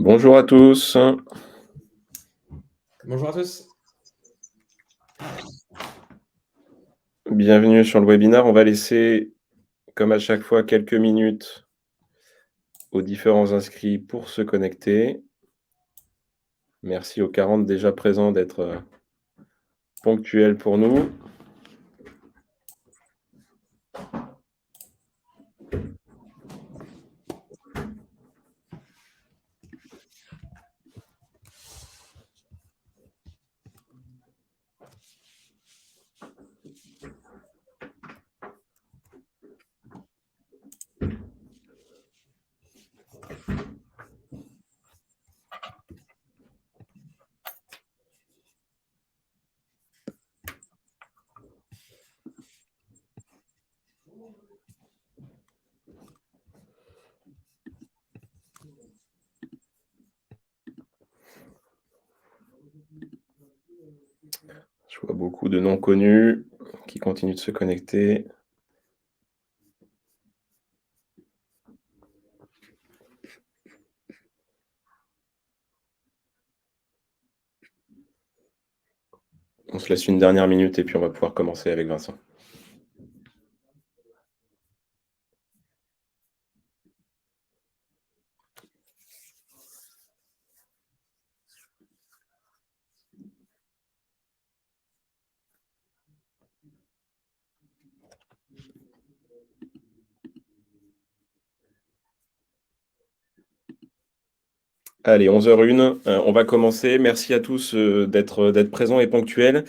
Bonjour à tous, Bonjour à tous. bienvenue sur le webinaire. On va laisser, comme à chaque fois, quelques minutes aux différents inscrits pour se connecter. Merci aux 40 déjà présents d'être ponctuels pour nous. Je vois beaucoup de noms connus qui continuent de se connecter. On se laisse une dernière minute et puis on va pouvoir commencer avec Vincent. Allez, 11h01, on va commencer. Merci à tous d'être présents et ponctuels.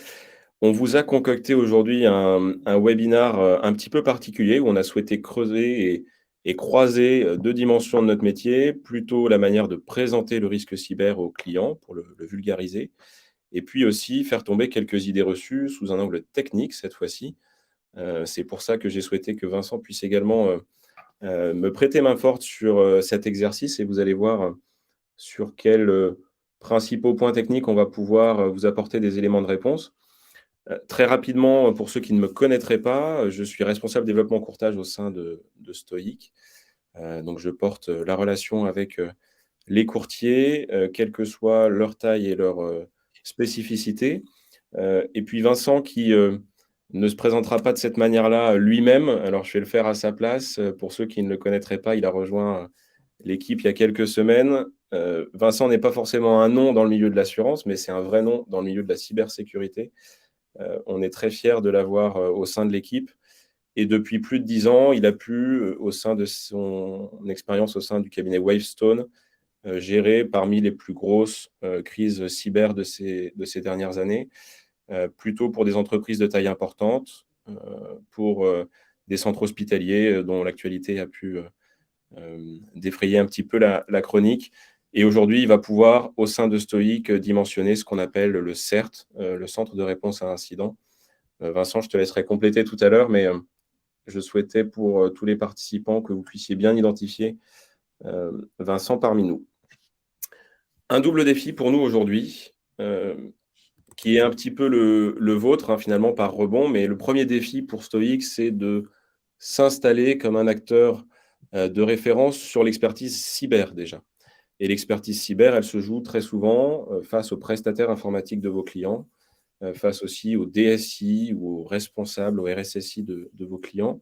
On vous a concocté aujourd'hui un webinar un petit peu particulier où on a souhaité creuser et croiser deux dimensions de notre métier, plutôt la manière de présenter le risque cyber aux clients pour le vulgariser, et puis aussi faire tomber quelques idées reçues sous un angle technique cette fois-ci. C'est pour ça que j'ai souhaité que Vincent puisse également me prêter main forte sur cet exercice et vous allez voir sur quels principaux points techniques on va pouvoir vous apporter des éléments de réponse. Très rapidement, pour ceux qui ne me connaîtraient pas, je suis responsable développement courtage au sein de Stoic. Donc je porte la relation avec les courtiers, quelle que soit leur taille et leur spécificité. Et puis Vincent qui ne se présentera pas de cette manière-là lui-même, alors je vais le faire à sa place. Pour ceux qui ne le connaîtraient pas, il a rejoint l'équipe il y a quelques semaines. Vincent n'est pas forcément un nom dans le milieu de l'assurance, mais c'est un vrai nom dans le milieu de la cybersécurité. On est très fiers de l'avoir au sein de l'équipe. Et depuis plus de 10 ans, il a pu, au sein de son expérience au sein du cabinet Wavestone, gérer parmi les plus grosses crises cyber de ces dernières années, plutôt pour des entreprises de taille importante, pour des centres hospitaliers dont l'actualité a pu défrayer un petit peu la chronique. Et aujourd'hui, il va pouvoir, au sein de Stoic, dimensionner ce qu'on appelle le CERT, le Centre de réponse à incident. Vincent, je te laisserai compléter tout à l'heure, mais je souhaitais pour tous les participants que vous puissiez bien identifier Vincent parmi nous. Un double défi pour nous aujourd'hui, qui est un petit peu le vôtre, hein, finalement, par rebond. Mais le premier défi pour Stoic, c'est de s'installer comme un acteur de référence sur l'expertise cyber déjà. Et l'expertise cyber, elle se joue très souvent face aux prestataires informatiques de vos clients, face aussi aux DSI ou aux responsables, aux RSSI de vos clients.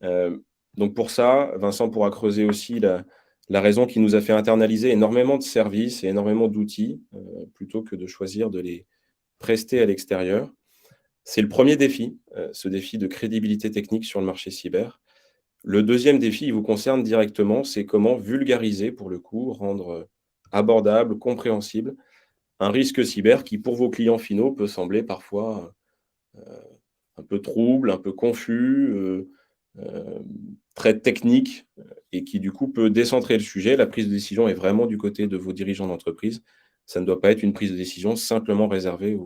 Donc pour ça, Vincent pourra creuser aussi la raison qui nous a fait internaliser énormément de services et énormément d'outils, plutôt que de choisir de les prester à l'extérieur. C'est le premier défi, ce défi de crédibilité technique sur le marché cyber. Le deuxième défi, il vous concerne directement, c'est comment vulgariser, pour le coup, rendre abordable, compréhensible, un risque cyber qui, pour vos clients finaux, peut sembler parfois un peu trouble, un peu confus, euh, très technique, et qui, du coup, peut décentrer le sujet. La prise de décision est vraiment du côté de vos dirigeants d'entreprise. Ça ne doit pas être une prise de décision simplement réservée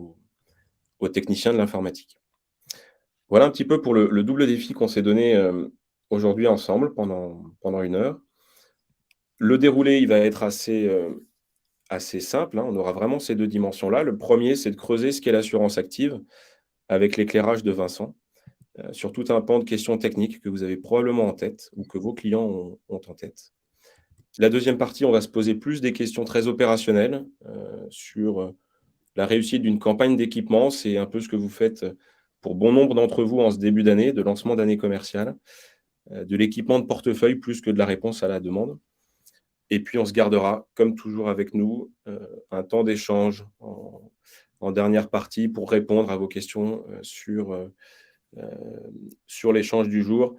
aux techniciens de l'informatique. Voilà un petit peu pour le double défi qu'on s'est donné aujourd'hui ensemble pendant 1 heure. Le déroulé, il va être assez simple, hein. On aura vraiment ces deux dimensions-là. Le premier, c'est de creuser ce qu'est l'assurance active avec l'éclairage de Vincent, sur tout un pan de questions techniques que vous avez probablement en tête ou que vos clients ont en tête. La deuxième partie, on va se poser plus des questions très opérationnelles, sur, la réussite d'une campagne d'équipement. C'est un peu ce que vous faites, pour bon nombre d'entre vous en ce début d'année, de lancement d'année commerciale, de l'équipement de portefeuille plus que de la réponse à la demande. Et puis on se gardera, comme toujours avec nous, un temps d'échange en dernière partie pour répondre à vos questions, sur l'échange du jour.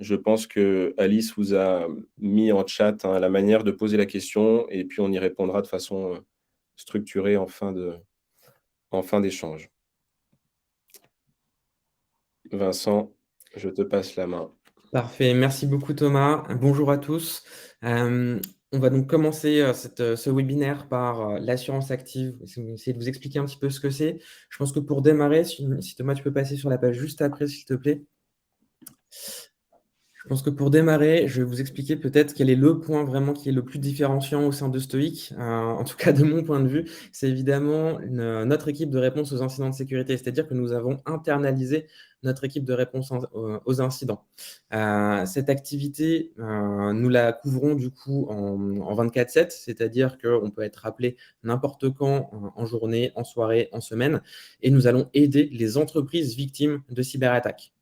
Je pense que Alice vous a mis en chat, hein, la manière de poser la question et puis on y répondra de façon, structurée en fin d'échange. Vincent, je te passe la main. Parfait, merci beaucoup Thomas. Bonjour à tous. On va donc commencer ce webinaire par l'assurance active. Essayer de vous expliquer un petit peu ce que c'est. Je pense que pour démarrer, si Thomas, tu peux passer sur la page juste après, s'il te plaît. Je pense que pour démarrer, je vais vous expliquer peut-être quel est le point vraiment qui est le plus différenciant au sein de Stoic. En tout cas, de mon point de vue, c'est évidemment notre équipe de réponse aux incidents de sécurité. C'est-à-dire que nous avons internalisé notre équipe de réponse aux incidents. Cette activité, nous la couvrons du coup en 24/7, c'est-à-dire qu'on peut être appelé n'importe quand, en journée, en soirée, en semaine, et nous allons aider les entreprises victimes de cyberattaques.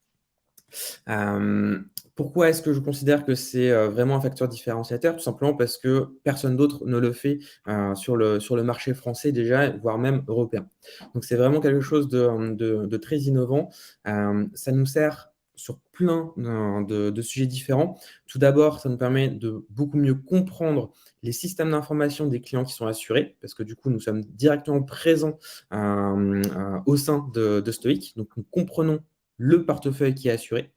Pourquoi est-ce que je considère que c'est vraiment un facteur différenciateur? Tout simplement parce que personne d'autre ne le fait sur le marché français déjà, voire même européen. Donc c'est vraiment quelque chose de très innovant. Ça nous sert sur plein de sujets différents. Tout d'abord, ça nous permet de beaucoup mieux comprendre les systèmes d'information des clients qui sont assurés, parce que du coup, nous sommes directement présents au sein de Stoic. Donc, nous comprenons le portefeuille qui est assuré.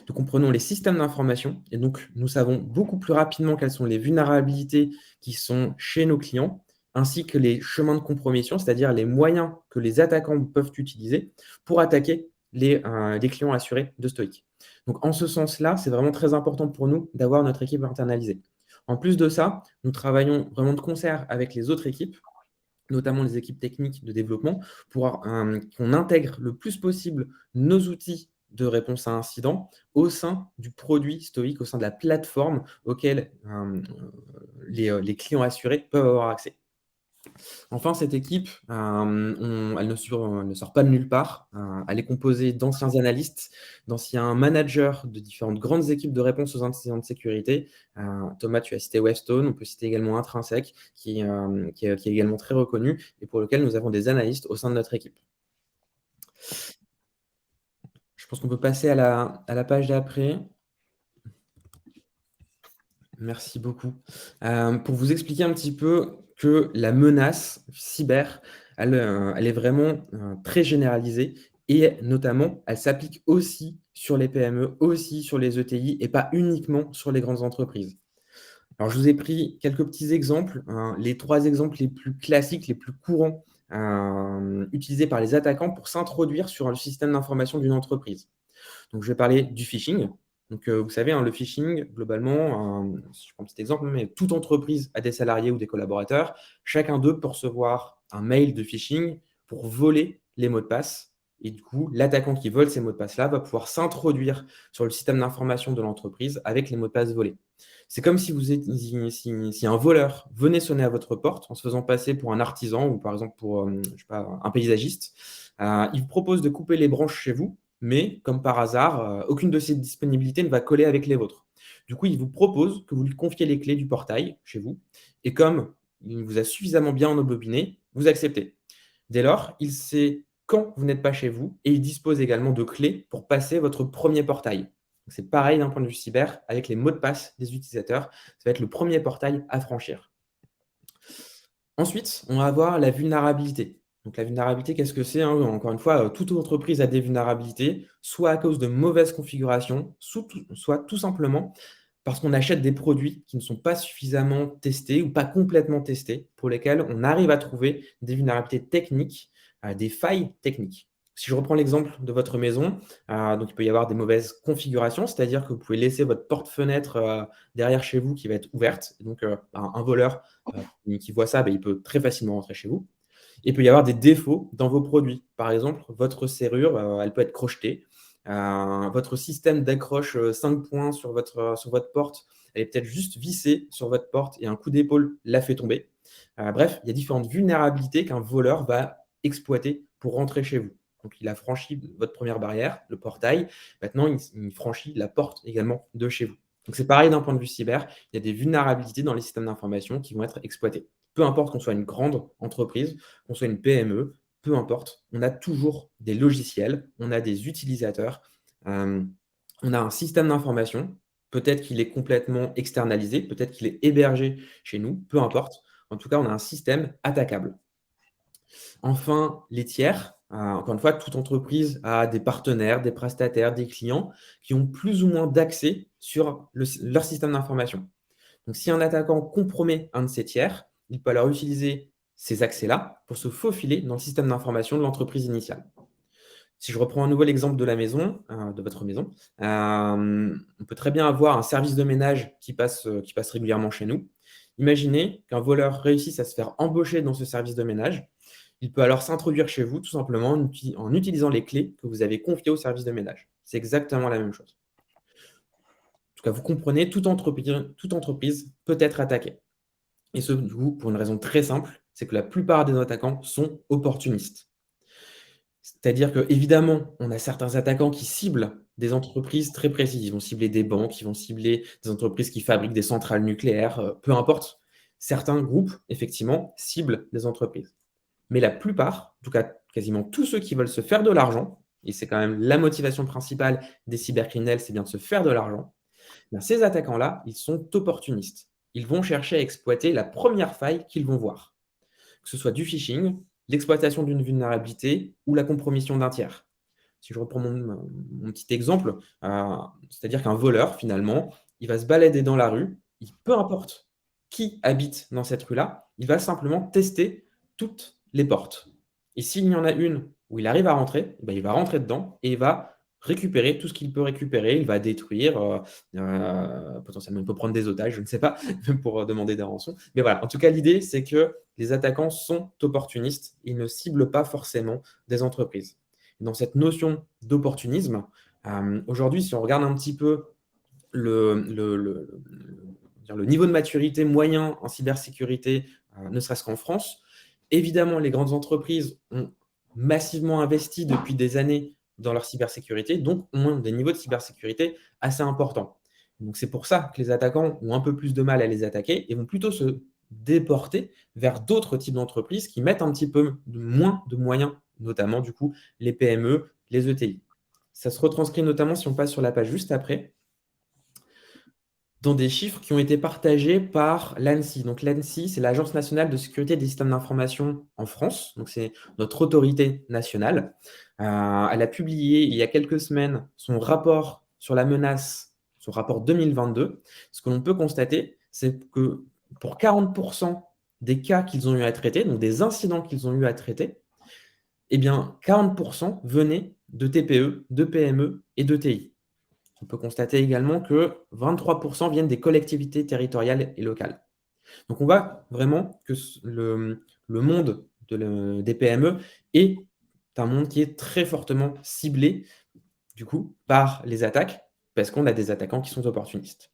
Nous comprenons les systèmes d'information et donc nous savons beaucoup plus rapidement quelles sont les vulnérabilités qui sont chez nos clients, ainsi que les chemins de compromission, c'est-à-dire les moyens que les attaquants peuvent utiliser pour attaquer les clients assurés de Stoic. Donc en ce sens-là, c'est vraiment très important pour nous d'avoir notre équipe internalisée. En plus de ça, nous travaillons vraiment de concert avec les autres équipes, notamment les équipes techniques de développement, pour qu'on intègre le plus possible nos outils de réponse à incident au sein du produit Stoic, au sein de la plateforme auquel les clients assurés peuvent avoir accès. Enfin, cette équipe, elle ne sort pas de nulle part. Elle est composée d'anciens analystes, d'anciens managers de différentes grandes équipes de réponse aux incidents de sécurité. Thomas, tu as cité Webstone, on peut citer également Intrinsec, qui est également très reconnu et pour lequel nous avons des analystes au sein de notre équipe. Je pense qu'on peut passer à la page d'après. Merci beaucoup. Pour vous expliquer un petit peu que la menace cyber, elle est vraiment très généralisée et notamment, elle s'applique aussi sur les PME, aussi sur les ETI et pas uniquement sur les grandes entreprises. Alors, je vous ai pris quelques petits exemples, les 3 exemples les plus classiques, les plus courants utilisés par les attaquants pour s'introduire sur le système d'information d'une entreprise. Donc, je vais parler du phishing. Donc, vous savez, le phishing, globalement, si je prends un petit exemple, mais toute entreprise a des salariés ou des collaborateurs. Chacun d'eux peut recevoir un mail de phishing pour voler les mots de passe. Et du coup, l'attaquant qui vole ces mots de passe-là va pouvoir s'introduire sur le système d'information de l'entreprise avec les mots de passe volés. C'est comme si, si un voleur venait sonner à votre porte en se faisant passer pour un artisan ou par exemple pour je sais pas, un paysagiste. Il vous propose de couper les branches chez vous, mais comme par hasard, aucune de ces disponibilités ne va coller avec les vôtres. Du coup, il vous propose que vous lui confiez les clés du portail chez vous, et comme il vous a suffisamment bien embobiné, vous acceptez. Dès lors, il sait quand vous n'êtes pas chez vous, et il dispose également de clés pour passer votre premier portail. C'est pareil d'un point de vue cyber, avec les mots de passe des utilisateurs, ça va être le premier portail à franchir. Ensuite, on va avoir la vulnérabilité. Donc la vulnérabilité, qu'est-ce que c'est? Encore une fois, toute entreprise a des vulnérabilités, soit à cause de mauvaises configurations, soit tout simplement parce qu'on achète des produits qui ne sont pas suffisamment testés ou pas complètement testés, pour lesquels on arrive à trouver des vulnérabilités techniques, des failles techniques. Si je reprends l'exemple de votre maison, donc il peut y avoir des mauvaises configurations, c'est-à-dire que vous pouvez laisser votre porte-fenêtre derrière chez vous qui va être ouverte. Et donc, un voleur qui voit ça, il peut très facilement rentrer chez vous. Et il peut y avoir des défauts dans vos produits. Par exemple, votre serrure, elle peut être crochetée. votre système d'accroche 5 points sur votre porte, elle est peut-être juste vissée sur votre porte et un coup d'épaule l'a fait tomber. Bref, il y a différentes vulnérabilités qu'un voleur va exploiter pour rentrer chez vous. Donc, il a franchi votre première barrière, le portail. Maintenant, il franchit la porte également de chez vous. Donc, c'est pareil d'un point de vue cyber. Il y a des vulnérabilités dans les systèmes d'information qui vont être exploitées. Peu importe qu'on soit une grande entreprise, qu'on soit une PME, peu importe, on a toujours des logiciels, on a des utilisateurs, on a un système d'information. Peut-être qu'il est complètement externalisé, peut-être qu'il est hébergé chez nous, peu importe. En tout cas, on a un système attaquable. Enfin, les tiers. Encore une fois, toute entreprise a des partenaires, des prestataires, des clients qui ont plus ou moins d'accès sur leur système d'information. Donc, si un attaquant compromet un de ces tiers, il peut alors utiliser ces accès-là pour se faufiler dans le système d'information de l'entreprise initiale. Si je reprends un nouvel exemple de la maison, de votre maison, on peut très bien avoir un service de ménage qui passe régulièrement chez nous. Imaginez qu'un voleur réussisse à se faire embaucher dans ce service de ménage. Il peut alors s'introduire chez vous tout simplement en utilisant les clés que vous avez confiées au service de ménage. C'est exactement la même chose. En tout cas, vous comprenez, toute entreprise peut être attaquée. Et ce, du coup, pour une raison très simple, c'est que la plupart des attaquants sont opportunistes. C'est-à-dire qu'évidemment, on a certains attaquants qui ciblent des entreprises très précises. Ils vont cibler des banques, ils vont cibler des entreprises qui fabriquent des centrales nucléaires, peu importe. Certains groupes, effectivement, ciblent des entreprises. Mais la plupart, en tout cas quasiment tous ceux qui veulent se faire de l'argent, et c'est quand même la motivation principale des cybercriminels, c'est bien de se faire de l'argent, ces attaquants-là, ils sont opportunistes. Ils vont chercher à exploiter la première faille qu'ils vont voir, que ce soit du phishing, l'exploitation d'une vulnérabilité ou la compromission d'un tiers. Si je reprends mon petit exemple, c'est-à-dire qu'un voleur, finalement, il va se balader dans la rue, peu importe qui habite dans cette rue-là, il va simplement tester toutes les portes. Et s'il y en a une où il arrive à rentrer, il va rentrer dedans et il va récupérer tout ce qu'il peut récupérer. Il va détruire, potentiellement, il peut prendre des otages, je ne sais pas, pour demander des rançons. Mais voilà, en tout cas, l'idée, c'est que les attaquants sont opportunistes. Ils ne ciblent pas forcément des entreprises. Dans cette notion d'opportunisme, aujourd'hui, si on regarde un petit peu le niveau de maturité moyen en cybersécurité, ne serait-ce qu'en France, évidemment, les grandes entreprises ont massivement investi depuis des années dans leur cybersécurité, donc ont des niveaux de cybersécurité assez importants. Donc c'est pour ça que les attaquants ont un peu plus de mal à les attaquer et vont plutôt se déporter vers d'autres types d'entreprises qui mettent un petit peu moins de moyens, notamment du coup les PME, les ETI. Ça se retranscrit notamment si on passe sur la page juste après, dans des chiffres qui ont été partagés par l'ANSSI. Donc l'ANSSI, c'est l'Agence nationale de sécurité des systèmes d'information en France. Donc c'est notre autorité nationale. Elle a publié il y a quelques semaines son rapport sur la menace, son rapport 2022. Ce que l'on peut constater, c'est que pour 40% des cas qu'ils ont eu à traiter, donc des incidents qu'ils ont eu à traiter, eh bien 40% venaient de TPE, de PME et de TI. On peut constater également que 23% viennent des collectivités territoriales et locales. Donc on voit vraiment que le monde des PME est un monde qui est très fortement ciblé du coup par les attaques, parce qu'on a des attaquants qui sont opportunistes.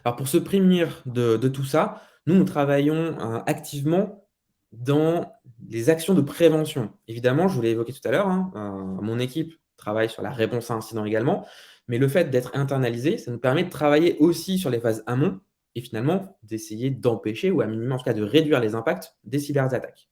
Alors pour se prémunir de tout ça, nous travaillons activement dans les actions de prévention. Évidemment, je vous l'ai évoqué tout à l'heure, mon équipe travaille sur la réponse à incident également, mais le fait d'être internalisé, ça nous permet de travailler aussi sur les phases amont et finalement d'essayer d'empêcher ou à minima en tout cas de réduire les impacts des cyberattaques.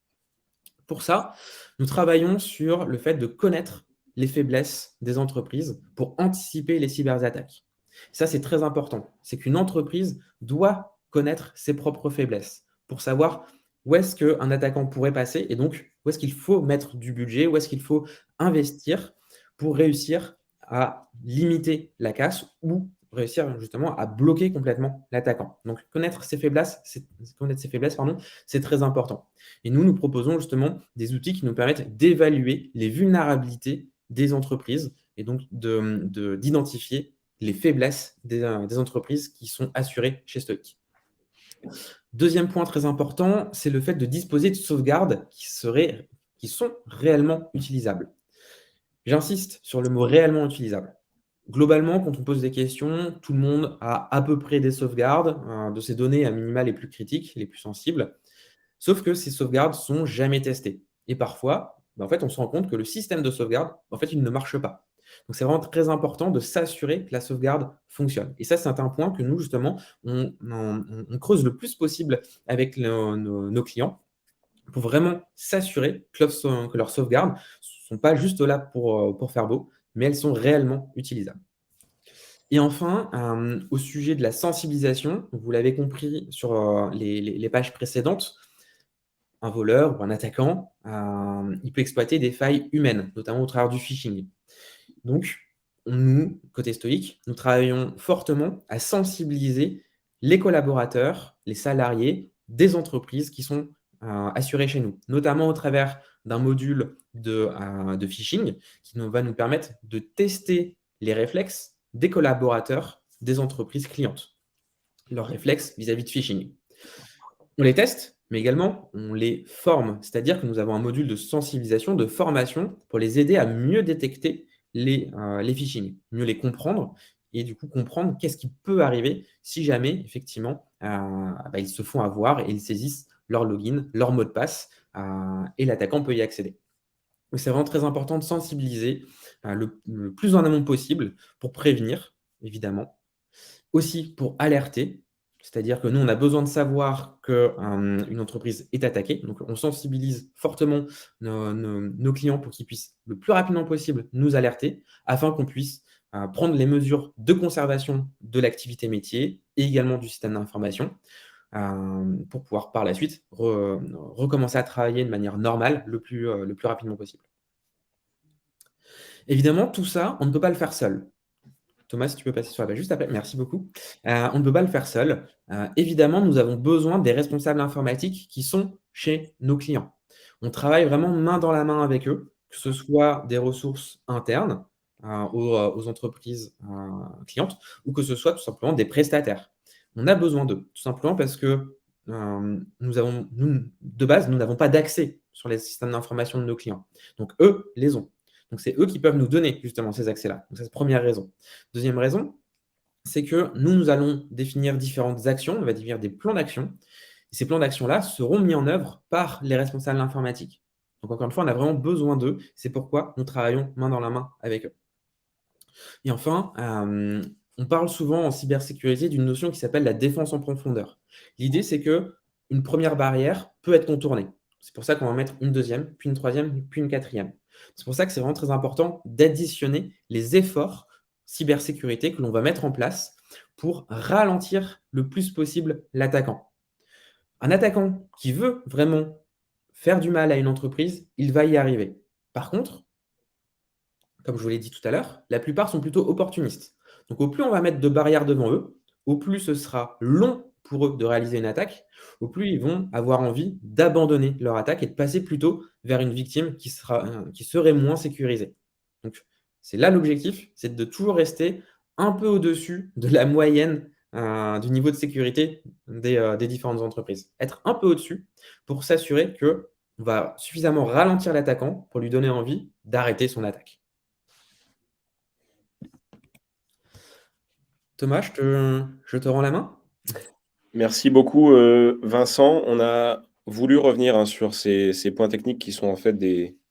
Pour ça, nous travaillons sur le fait de connaître les faiblesses des entreprises pour anticiper les cyberattaques. Ça, c'est très important. C'est qu'une entreprise doit connaître ses propres faiblesses pour savoir où est-ce qu'un attaquant pourrait passer et donc où est-ce qu'il faut mettre du budget, où est-ce qu'il faut investir pour réussir à limiter la casse ou réussir justement à bloquer complètement l'attaquant. Donc connaître ses faiblesses, c'est très important. Et nous proposons justement des outils qui nous permettent d'évaluer les vulnérabilités des entreprises et donc d'identifier les faiblesses des entreprises qui sont assurées chez Stoic. Deuxième point très important, c'est le fait de disposer de sauvegardes qui sont réellement utilisables. J'insiste sur le mot réellement utilisable. Globalement, quand on pose des questions, tout le monde a à peu près des sauvegardes de ces données à minima les plus critiques, les plus sensibles. Sauf que ces sauvegardes sont jamais testées. Et parfois, en fait, on se rend compte que le système de sauvegarde, en fait, il ne marche pas. Donc, c'est vraiment très important de s'assurer que la sauvegarde fonctionne. Et ça, c'est un point que nous, justement, on creuse le plus possible avec nos clients pour vraiment s'assurer que leurs sauvegardes ne sont pas juste là pour faire beau, mais elles sont réellement utilisables. Et enfin, au sujet de la sensibilisation, vous l'avez compris sur les pages précédentes, un voleur ou un attaquant, il peut exploiter des failles humaines, notamment au travers du phishing. Donc, nous, côté Stoic, nous travaillons fortement à sensibiliser les collaborateurs, les salariés des entreprises qui sont assurées chez nous, notamment au travers d'un module de phishing qui va nous permettre de tester les réflexes des collaborateurs des entreprises clientes, leurs réflexes vis-à-vis de phishing. On les teste, mais également on les forme, c'est-à-dire que nous avons un module de sensibilisation, de formation pour les aider à mieux détecter les phishing, mieux les comprendre et du coup comprendre qu'est-ce qui peut arriver si jamais effectivement ils se font avoir et ils saisissent leur login, leur mot de passe et l'attaquant peut y accéder. Donc c'est vraiment très important de sensibiliser le plus en amont possible pour prévenir, évidemment, aussi pour alerter, c'est-à-dire que nous, on a besoin de savoir qu'une entreprise est attaquée. Donc, on sensibilise fortement nos clients pour qu'ils puissent le plus rapidement possible nous alerter afin qu'on puisse prendre les mesures de conservation de l'activité métier et également du système d'information pour pouvoir par la suite recommencer à travailler de manière normale le plus rapidement possible. Évidemment, tout ça, on ne peut pas le faire seul. Thomas, si tu peux passer sur la page juste après. Merci beaucoup. On ne peut pas le faire seul. Évidemment, nous avons besoin des responsables informatiques qui sont chez nos clients. On travaille vraiment main dans la main avec eux, que ce soit des ressources internes aux entreprises clientes ou que ce soit tout simplement des prestataires. On a besoin d'eux, tout simplement parce que de base, nous n'avons pas d'accès sur les systèmes d'information de nos clients. Donc, eux les ont. Donc, c'est eux qui peuvent nous donner justement ces accès-là. Donc, c'est la première raison. Deuxième raison, c'est que nous allons définir différentes actions, on va définir des plans d'action. Et ces plans d'action-là seront mis en œuvre par les responsables informatiques. Donc, encore une fois, on a vraiment besoin d'eux. C'est pourquoi nous travaillons main dans la main avec eux. Et enfin, on parle souvent en cybersécurité d'une notion qui s'appelle la défense en profondeur. L'idée, c'est que une première barrière peut être contournée. C'est pour ça qu'on va mettre une deuxième, puis une troisième, puis une quatrième. C'est pour ça que c'est vraiment très important d'additionner les efforts cybersécurité que l'on va mettre en place pour ralentir le plus possible l'attaquant. Un attaquant qui veut vraiment faire du mal à une entreprise, il va y arriver. Par contre, comme je vous l'ai dit tout à l'heure, la plupart sont plutôt opportunistes. Donc au plus on va mettre de barrières devant eux, au plus ce sera long pour eux de réaliser une attaque, au plus ils vont avoir envie d'abandonner leur attaque et de passer plutôt vers une victime qui serait moins sécurisée. Donc c'est là l'objectif, c'est de toujours rester un peu au-dessus de la moyenne du niveau de sécurité des différentes entreprises. Être un peu au-dessus pour s'assurer qu'on va suffisamment ralentir l'attaquant pour lui donner envie d'arrêter son attaque. Thomas, je te rends la main. Merci beaucoup, Vincent. On a voulu revenir, hein, sur ces points techniques qui sont en fait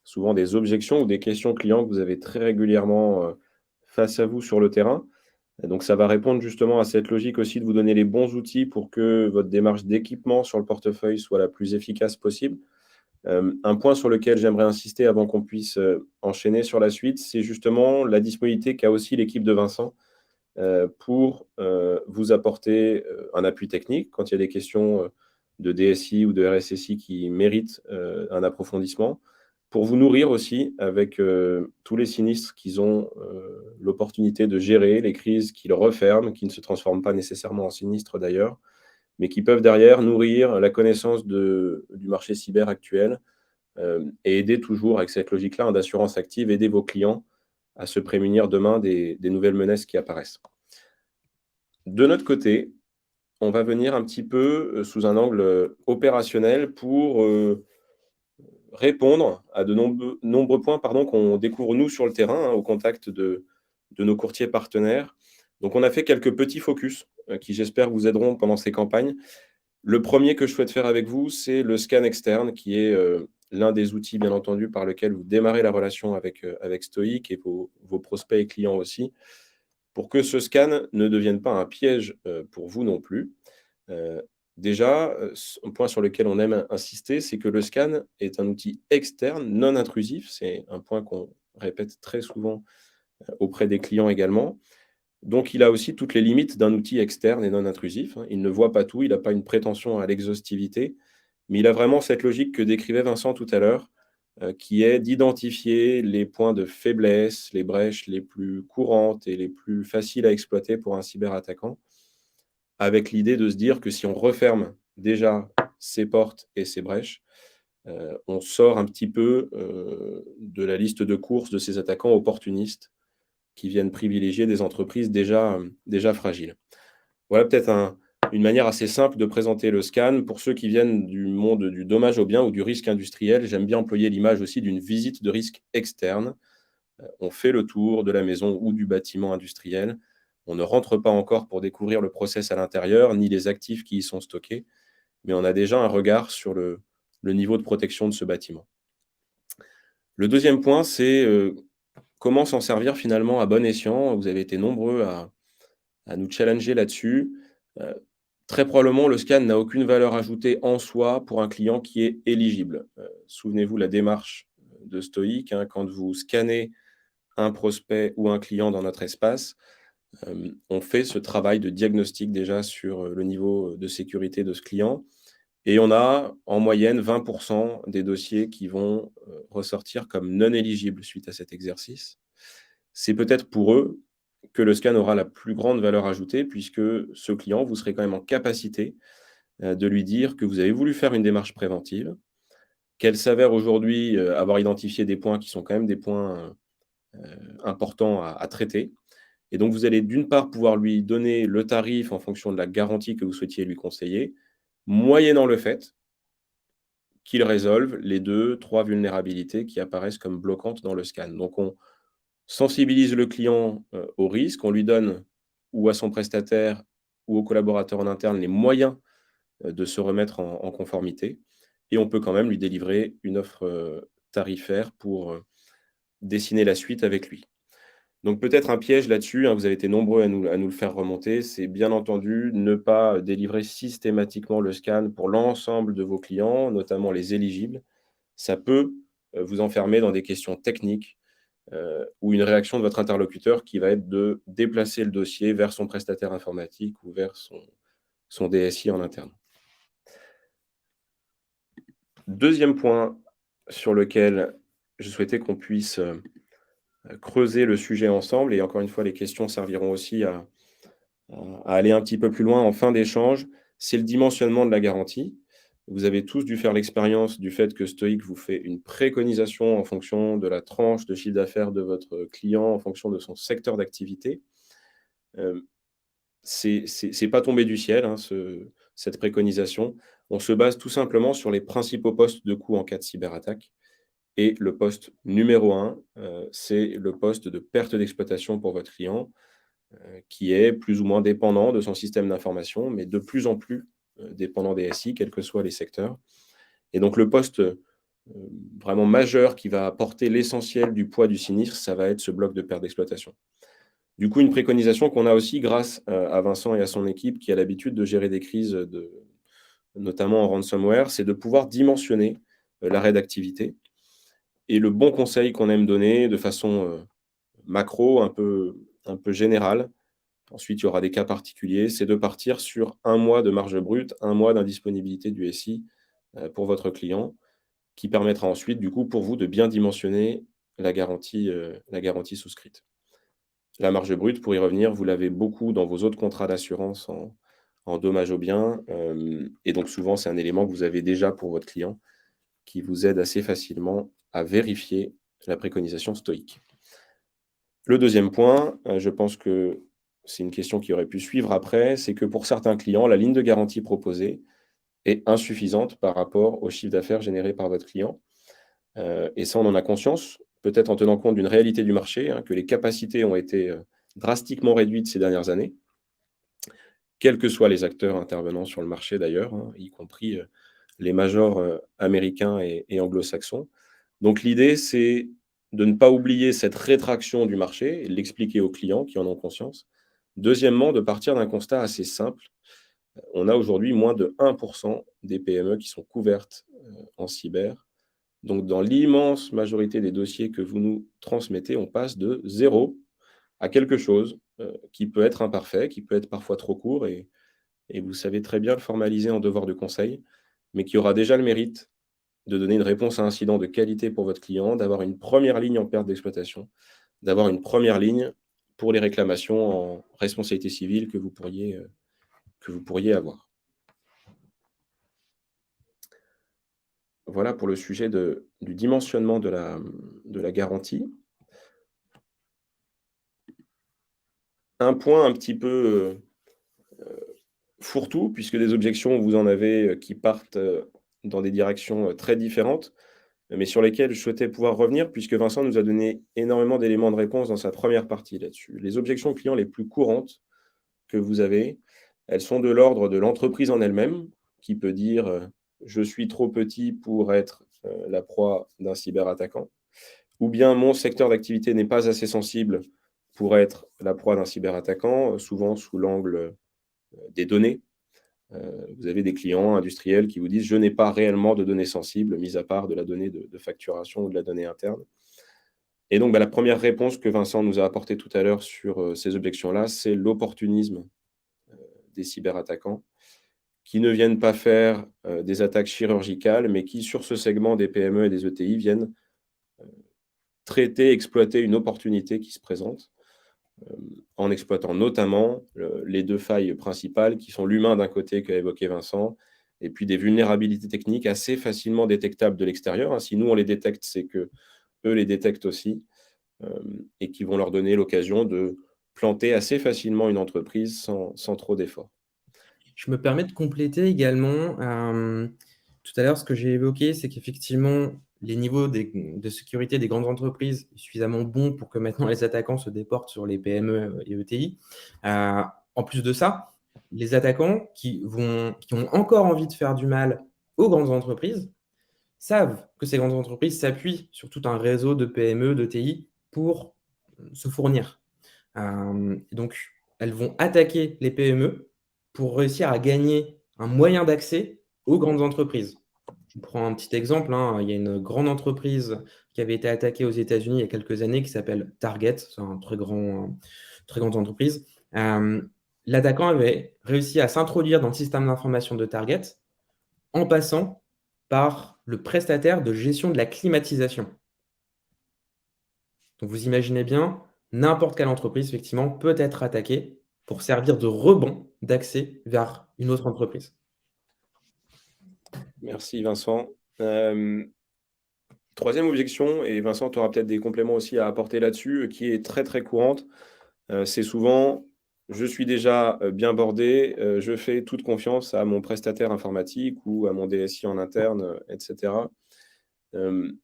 souvent des objections ou des questions clients que vous avez très régulièrement, face à vous sur le terrain. Et donc ça va répondre justement à cette logique aussi de vous donner les bons outils pour que votre démarche d'équipement sur le portefeuille soit la plus efficace possible. Un point sur lequel j'aimerais insister avant qu'on puisse, enchaîner sur la suite, c'est justement la disponibilité qu'a aussi l'équipe de Vincent, pour, vous apporter, un appui technique quand il y a des questions, de DSI ou de RSSI qui méritent, un approfondissement. Pour vous nourrir aussi avec, tous les sinistres qu'ils ont, l'opportunité de gérer, les crises qu'ils referment, qui ne se transforment pas nécessairement en sinistres d'ailleurs, mais qui peuvent derrière nourrir la connaissance du marché cyber actuel, et aider toujours avec cette logique-là, hein, d'assurance active, aider vos clients à se prémunir demain des nouvelles menaces qui apparaissent. De notre côté, on va venir un petit peu, sous un angle, opérationnel pour, répondre à de nombreux points pardon, qu'on découvre nous sur le terrain, au contact de nos courtiers partenaires. Donc on a fait quelques petits focus, qui j'espère vous aideront pendant ces campagnes. Le premier que je souhaite faire avec vous, c'est le scan externe qui est, l'un des outils bien entendu par lequel vous démarrez la relation avec Stoic et vos prospects et clients aussi, pour que ce scan ne devienne pas un piège, pour vous non plus. Heu, déjà, un point sur lequel on aime insister, c'est que le scan est un outil externe, non intrusif. C'est un point qu'on répète très souvent, auprès des clients également. Donc il a aussi toutes les limites d'un outil externe et non intrusif, hein. Il ne voit pas tout, il n'a pas une prétention à l'exhaustivité, mais il a vraiment cette logique que décrivait Vincent tout à l'heure, qui est d'identifier les points de faiblesse, les brèches les plus courantes et les plus faciles à exploiter pour un cyberattaquant, avec l'idée de se dire que si on referme déjà ces portes et ces brèches, on sort un petit peu, de la liste de course de ces attaquants opportunistes qui viennent privilégier des entreprises déjà fragiles. Voilà peut-être une manière assez simple de présenter le scan. Pour ceux qui viennent du monde du dommage au bien ou du risque industriel, j'aime bien employer l'image aussi d'une visite de risque externe. On fait le tour de la maison ou du bâtiment industriel. On ne rentre pas encore pour découvrir le process à l'intérieur, ni les actifs qui y sont stockés, mais on a déjà un regard sur le niveau de protection de ce bâtiment. Le deuxième point, c'est comment s'en servir finalement à bon escient. Vous avez été nombreux à nous challenger là-dessus. Heu, Très probablement, le scan n'a aucune valeur ajoutée en soi pour un client qui est éligible. Souvenez-vous la démarche de Stoic, hein, quand vous scannez un prospect ou un client dans notre espace, on fait ce travail de diagnostic déjà sur, le niveau de sécurité de ce client et on a en moyenne 20 des dossiers qui vont, ressortir comme non éligibles suite à cet exercice. C'est peut-être pour eux que le scan aura la plus grande valeur ajoutée puisque ce client, vous serez quand même en capacité, de lui dire que vous avez voulu faire une démarche préventive, qu'elle s'avère aujourd'hui, avoir identifié des points qui sont quand même des points, importants à traiter et donc vous allez d'une part pouvoir lui donner le tarif en fonction de la garantie que vous souhaitiez lui conseiller, moyennant le fait qu'il résolve les 2, 3 vulnérabilités qui apparaissent comme bloquantes dans le scan. Donc on sensibilise le client, au risque, on lui donne ou à son prestataire ou au collaborateur en interne les moyens, de se remettre en conformité et on peut quand même lui délivrer une offre, tarifaire pour, dessiner la suite avec lui. Donc peut-être un piège là-dessus, hein, vous avez été nombreux à nous le faire remonter, c'est bien entendu ne pas délivrer systématiquement le scan pour l'ensemble de vos clients, notamment les éligibles. Ça peut, vous enfermer dans des questions techniques, ou une réaction de votre interlocuteur qui va être de déplacer le dossier vers son prestataire informatique ou vers son DSI en interne. Deuxième point sur lequel je souhaitais qu'on puisse, creuser le sujet ensemble et encore une fois, les questions serviront aussi à aller un petit peu plus loin en fin d'échange, c'est le dimensionnement de la garantie. Vous avez tous dû faire l'expérience du fait que Stoic vous fait une préconisation en fonction de la tranche de chiffre d'affaires de votre client, en fonction de son secteur d'activité. Hem, c'est pas tombé du ciel, hein, cette préconisation. On se base tout simplement sur les principaux postes de coût en cas de cyberattaque et le poste numéro un, c'est le poste de perte d'exploitation pour votre client, qui est plus ou moins dépendant de son système d'information, mais de plus en plus, dépendant des SI, quels que soient les secteurs. Et donc le poste, vraiment majeur qui va apporter l'essentiel du poids du sinistre, ça va être ce bloc de perte d'exploitation. Du coup, une préconisation qu'on a aussi grâce, à Vincent et à son équipe qui a l'habitude de gérer des crises, notamment en ransomware, c'est de pouvoir dimensionner, l'arrêt d'activité et le bon conseil qu'on aime donner de façon, macro, un peu générale, ensuite il y aura des cas particuliers, c'est de partir sur 1 mois de marge brute, 1 mois d'indisponibilité du SI, pour votre client, qui permettra ensuite, du coup, pour vous de bien dimensionner la garantie souscrite. La marge brute, pour y revenir, vous l'avez beaucoup dans vos autres contrats d'assurance en dommages aux biens, et donc souvent, c'est un élément que vous avez déjà pour votre client, qui vous aide assez facilement à vérifier la préconisation stoïque. Le deuxième point, je pense que c'est une question qui aurait pu suivre après, c'est que pour certains clients, la ligne de garantie proposée est insuffisante par rapport au chiffre d'affaires généré par votre client. Et ça, on en a conscience, peut-être en tenant compte d'une réalité du marché, hein, que les capacités ont été, drastiquement réduites ces dernières années, quels que soient les acteurs intervenant sur le marché d'ailleurs, hein, y compris, les majors, américains et anglo-saxons. Donc l'idée, c'est de ne pas oublier cette rétraction du marché et de l'expliquer aux clients qui en ont conscience. Deuxièmement, de partir d'un constat assez simple. On a aujourd'hui moins de 1 des PME qui sont couvertes, en cyber. Donc dans l'immense majorité des dossiers que vous nous transmettez, on passe de zéro à quelque chose, qui peut être imparfait, qui peut être parfois trop court et vous savez très bien le formaliser en devoir de conseil, mais qui aura déjà le mérite de donner une réponse à incident de qualité pour votre client, d'avoir une première ligne en perte d'exploitation, d'avoir une première ligne pour les réclamations en responsabilité civile que vous pourriez avoir. Voilà pour le sujet du dimensionnement de la garantie. Un point un petit peu, fourre-tout, puisque des objections, vous en avez, qui partent, dans des directions, très différentes, mais sur lesquelles je souhaitais pouvoir revenir puisque Vincent nous a donné énormément d'éléments de réponse dans sa première partie là-dessus. Les objections clients les plus courantes que vous avez, elles sont de l'ordre de l'entreprise en elle-même, qui peut dire, «Je suis trop petit pour être, la proie d'un cyberattaquant» ou bien «Mon secteur d'activité n'est pas assez sensible pour être la proie d'un cyberattaquant», souvent sous l'angle, des données. Vous avez des clients industriels qui vous disent: «Je n'ai pas réellement de données sensibles, mis à part de la donnée de facturation ou de la donnée interne». Et donc, bah, la première réponse que Vincent nous a apportée tout à l'heure sur, ces objections-là, c'est l'opportunisme des cyberattaquants qui ne viennent pas faire, des attaques chirurgicales, mais qui, sur ce segment des PME et des ETI, viennent traiter, exploiter une opportunité qui se présente, en exploitant notamment, les 2 failles principales qui sont l'humain d'un côté qu'a évoqué Vincent et puis des vulnérabilités techniques assez facilement détectables de l'extérieur, hein. Si nous on les détecte, c'est qu'eux les détectent aussi, et qui vont leur donner l'occasion de planter assez facilement une entreprise sans trop d'efforts. Je me permets de compléter également, tout à l'heure, ce que j'ai évoqué, c'est qu'effectivement, les niveaux de sécurité des grandes entreprises est suffisamment bons pour que maintenant les attaquants se déportent sur les PME et ETI. Heu, En plus de ça, les attaquants qui ont encore envie de faire du mal aux grandes entreprises, savent que ces grandes entreprises s'appuient sur tout un réseau de PME, d'ETI pour, se fournir. Donc elles vont attaquer les PME pour réussir à gagner un moyen d'accès aux grandes entreprises. Je vous prends un petit exemple, hein, il y a une grande entreprise qui avait été attaquée aux États-Unis il y a quelques années qui s'appelle Target, c'est un très grande entreprise. L'attaquant avait réussi à s'introduire dans le système d'information de Target en passant par le prestataire de gestion de la climatisation. Donc vous imaginez bien, n'importe quelle entreprise effectivement peut être attaquée pour servir de rebond d'accès vers une autre entreprise. Merci Vincent. 3e objection et Vincent, tu auras peut-être des compléments aussi à apporter là-dessus, qui est très, très courante. C'est souvent: «Je suis déjà, bien bordé, je fais toute confiance à mon prestataire informatique ou à mon DSI en interne», et cetera. Hem,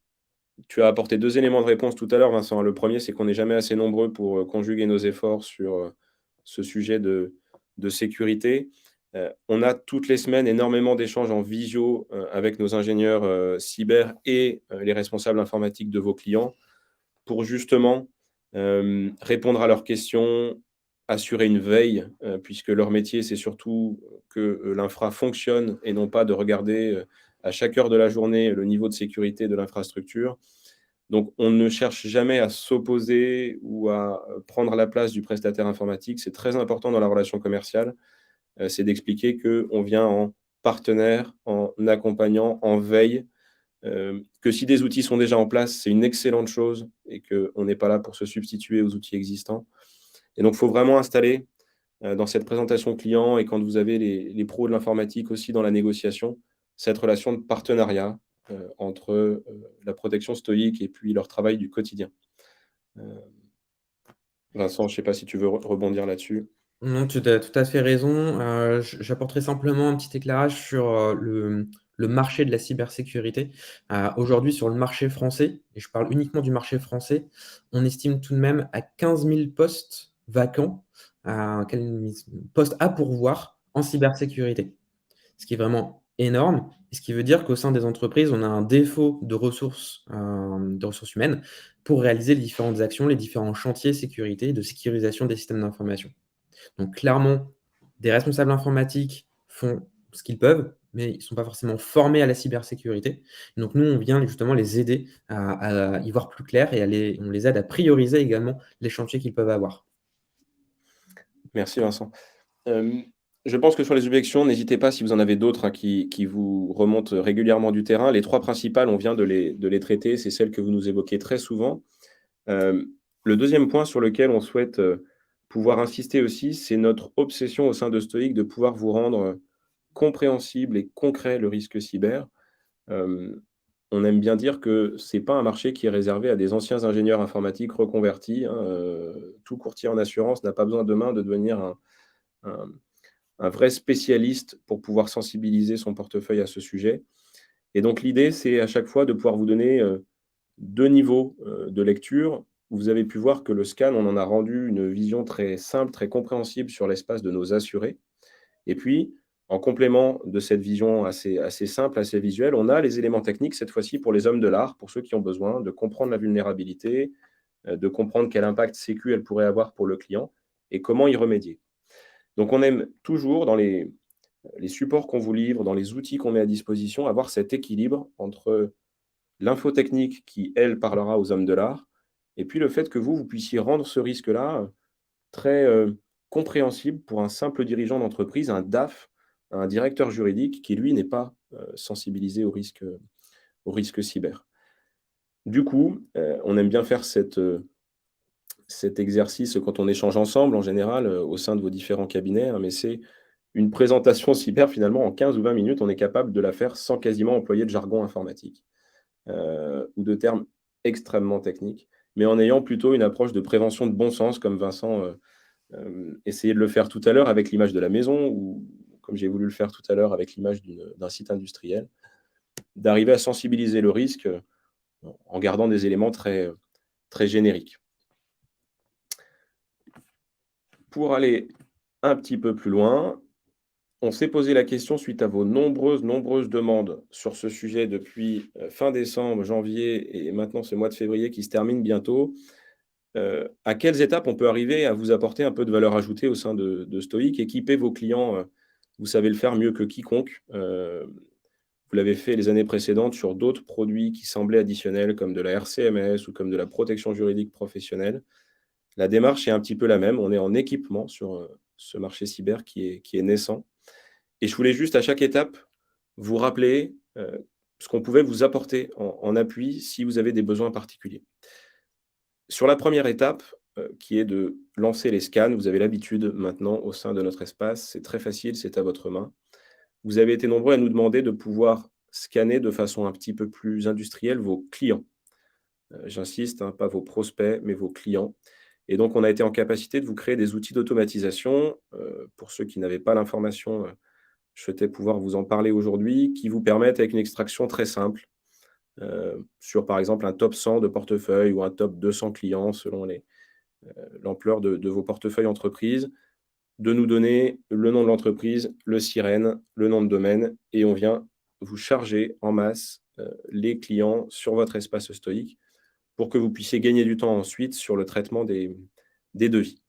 Tu as apporté 2 éléments de réponse tout à l'heure, Vincent. Le premier, c'est qu'on n'est jamais assez nombreux pour, conjuguer nos efforts sur, ce sujet de sécurité. On a toutes les semaines énormément d'échanges en visio, avec nos ingénieurs, cyber et les responsables informatiques de vos clients pour justement, répondre à leurs questions, assurer une veille, puisque leur métier, c'est surtout que, l'infra fonctionne et non pas de regarder, à chaque heure de la journée le niveau de sécurité de l'infrastructure. Donc on ne cherche jamais à s'opposer ou à, prendre la place du prestataire informatique. C'est très important dans la relation commerciale, c'est d'expliquer qu'on vient en partenaire, en accompagnant, en veille, que si des outils sont déjà en place, c'est une excellente chose et qu'on n'est pas là pour se substituer aux outils existants. Et donc, il faut vraiment installer, dans cette présentation client et quand vous avez les pros de l'informatique aussi dans la négociation, cette relation de partenariat, entre, la protection stoïque et puis leur travail du quotidien. Heu, Vincent, je ne sais pas si tu veux rebondir là-dessus? Non, tu as tout à fait raison, j'apporterai simplement un petit éclairage sur, le marché de la cybersécurité. Aujourd'hui, sur le marché français, et je parle uniquement du marché français, on estime tout de même à 15 000 postes vacants, postes à pourvoir en cybersécurité, ce qui est vraiment énorme. Et ce qui veut dire qu'au sein des entreprises, on a un défaut de ressources humaines pour réaliser les différentes actions, les différents chantiers sécurité, de sécurisation des systèmes d'information. Donc clairement, des responsables informatiques font ce qu'ils peuvent, mais ils ne sont pas forcément formés à la cybersécurité. Donc nous, on vient justement les aider à y voir plus clair et on les aide à prioriser également les chantiers qu'ils peuvent avoir. Merci Vincent. Hem, je pense que sur les objections, n'hésitez pas si vous en avez d'autres, hein, qui vous remontent régulièrement du terrain. Les 3 principales, on vient de les traiter, c'est celles que vous nous évoquez très souvent. Hem, le deuxième point sur lequel on souhaite, pouvoir insister aussi, c'est notre obsession au sein de Stoic de pouvoir vous rendre, compréhensible et concret le risque cyber. Hem, on aime bien dire que c'est pas un marché qui est réservé à des anciens ingénieurs informatiques reconvertis, hein, tout courtier en assurance n'a pas besoin demain de devenir un un vrai spécialiste pour pouvoir sensibiliser son portefeuille à ce sujet. Et donc l'idée, c'est à chaque fois de pouvoir vous donner, 2 niveaux, de lecture. Vous avez pu voir que le scan, on en a rendu une vision très simple, très compréhensible sur l'espace de nos assurés. Et puis, en complément de cette vision assez simple, assez visuelle, on a les éléments techniques, cette fois-ci pour les hommes de l'art, pour ceux qui ont besoin de comprendre la vulnérabilité, de comprendre quel impact sécu elle pourrait avoir pour le client et comment y remédier. Donc on aime toujours dans les supports qu'on vous livre, dans les outils qu'on met à disposition, avoir cet équilibre entre l'info technique qui, elle, parlera aux hommes de l'art et puis le fait que vous puissiez rendre ce risque-là, très, compréhensible pour un simple dirigeant d'entreprise, un DAF, un directeur juridique qui, lui, n'est pas, sensibilisé au risque cyber. Du coup, on aime bien faire cet exercice quand on échange ensemble, en général, au sein de vos différents cabinets, hein, mais c'est une présentation cyber, finalement, en 15 ou 20 minutes, on est capable de la faire sans quasiment employer de jargon informatique, ou de termes extrêmement techniques, mais en ayant plutôt une approche de prévention de bon sens comme Vincent, essayait de le faire tout à l'heure avec l'image de la maison ou comme j'ai voulu le faire tout à l'heure avec l'image d'un site industriel, d'arriver à sensibiliser le risque, en gardant des éléments très, très génériques. Pour aller un petit peu plus loin, on s'est posé la question suite à vos nombreuses demandes sur ce sujet depuis, fin décembre, janvier et maintenant ce mois de février qui se termine bientôt. À quelles étapes on peut arriver à vous apporter un peu de valeur ajoutée au sein de Stoic? Équiper vos clients, vous savez le faire mieux que quiconque. Vous l'avez fait les années précédentes sur d'autres produits qui semblaient additionnels, comme de la RCMS ou comme de la protection juridique professionnelle. La démarche est un petit peu la même. On est en équipement sur, ce marché cyber qui est naissant et je voulais juste à chaque étape vous rappeler, ce qu'on pouvait vous apporter en appui si vous avez des besoins particuliers. Sur la première étape, qui est de lancer les scans, vous avez l'habitude maintenant au sein de notre espace, c'est très facile, c'est à votre main. Vous avez été nombreux à nous demander de pouvoir scanner de façon un petit peu plus industrielle vos clients. J'insiste, hein, pas vos prospects, mais vos clients et donc on a été en capacité de vous créer des outils d'automatisation, pour ceux qui n'avaient pas l'information, je souhaitais pouvoir vous en parler aujourd'hui, qui vous permettent avec une extraction très simple, sur par exemple un top 100 de portefeuille ou un top 200 clients selon l'ampleur de vos portefeuilles entreprises, de nous donner le nom de l'entreprise, le SIREN, le nom de domaine et on vient vous charger en masse, les clients sur votre espace Stoic pour que vous puissiez gagner du temps ensuite sur le traitement des devis.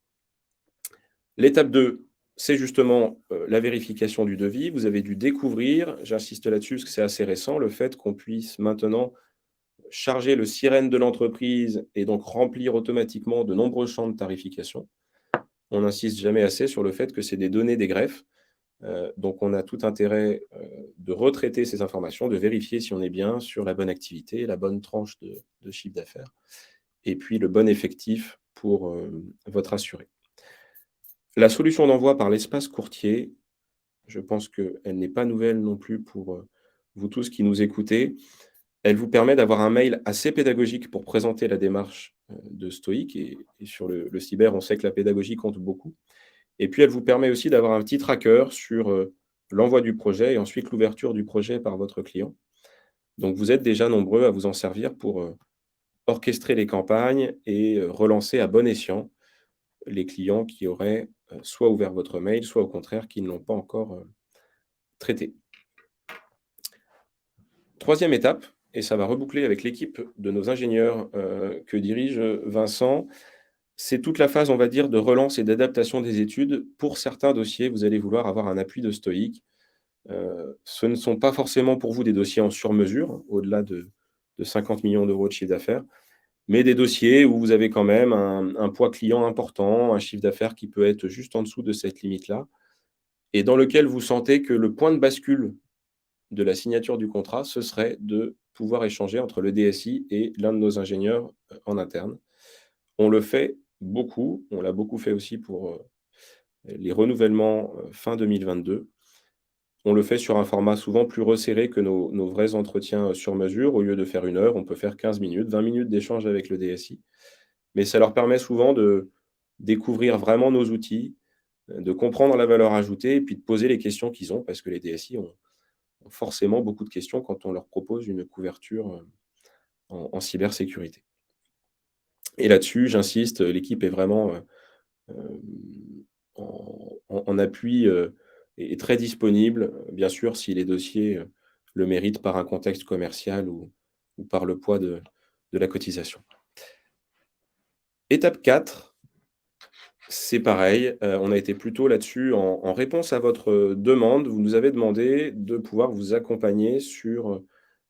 L'étape 2, c'est justement, la vérification du devis. Vous avez dû découvrir, j'insiste là-dessus parce que c'est assez récent, le fait qu'on puisse maintenant charger le SIREN de l'entreprise et donc remplir automatiquement de nombreux champs de tarification. On n'insiste jamais assez sur le fait que c'est des données des greffes, donc on a tout intérêt, de retraiter ces informations, de vérifier si on est bien sur la bonne activité, la bonne tranche de chiffre d'affaires et puis le bon effectif pour, votre assuré. La solution d'envoi par l'espace courtier, je pense qu'elle n'est pas nouvelle non plus pour, vous tous qui nous écoutez. Elle vous permet d'avoir un mail assez pédagogique pour présenter la démarche, de Stoic et sur le cyber, on sait que la pédagogie compte beaucoup et puis elle vous permet aussi d'avoir un petit tracker sur, l'envoi du projet et ensuite l'ouverture du projet par votre client. Donc vous êtes déjà nombreux à vous en servir pour, orchestrer les campagnes et relancer à bon escient les clients qui auraient, soit ouvert votre mail, soit au contraire qui ne l'ont pas encore, traité. 3e étape, et ça va reboucler avec l'équipe de nos ingénieurs, que dirige, Vincent, c'est toute la phase, on va dire, de relance et d'adaptation des études. Pour certains dossiers, vous allez vouloir avoir un appui de stoïque. Ce ne sont pas forcément pour vous des dossiers en sur-mesure, au-delà de 50 millions d'euros de chiffre d'affaires, mais des dossiers où vous avez quand même un poids client important, un chiffre d'affaires qui peut être juste en dessous de cette limite-là et dans lequel vous sentez que le point de bascule de la signature du contrat, ce serait de pouvoir échanger entre le DSI et l'un de nos ingénieurs, en interne. On le fait beaucoup, on l'a beaucoup fait aussi pour, les renouvellements, fin 2022. On le fait sur un format souvent plus resserré que nos vrais entretiens, sur mesure. Au lieu de faire 1 heure, on peut faire 15 minutes, 20 minutes d'échange avec le DSI. Mais ça leur permet souvent de découvrir vraiment nos outils, de comprendre la valeur ajoutée et puis de poser les questions qu'ils ont parce que les DSI ont forcément beaucoup de questions quand on leur propose une couverture, en cybersécurité. Et là-dessus, j'insiste, l'équipe est vraiment, hem, en appui, et très disponible, bien sûr si les dossiers, le méritent par un contexte commercial ou par le poids de la cotisation. Étape 4, c'est pareil, on a été plutôt là-dessus en réponse à votre, demande. Vous nous avez demandé de pouvoir vous accompagner sur,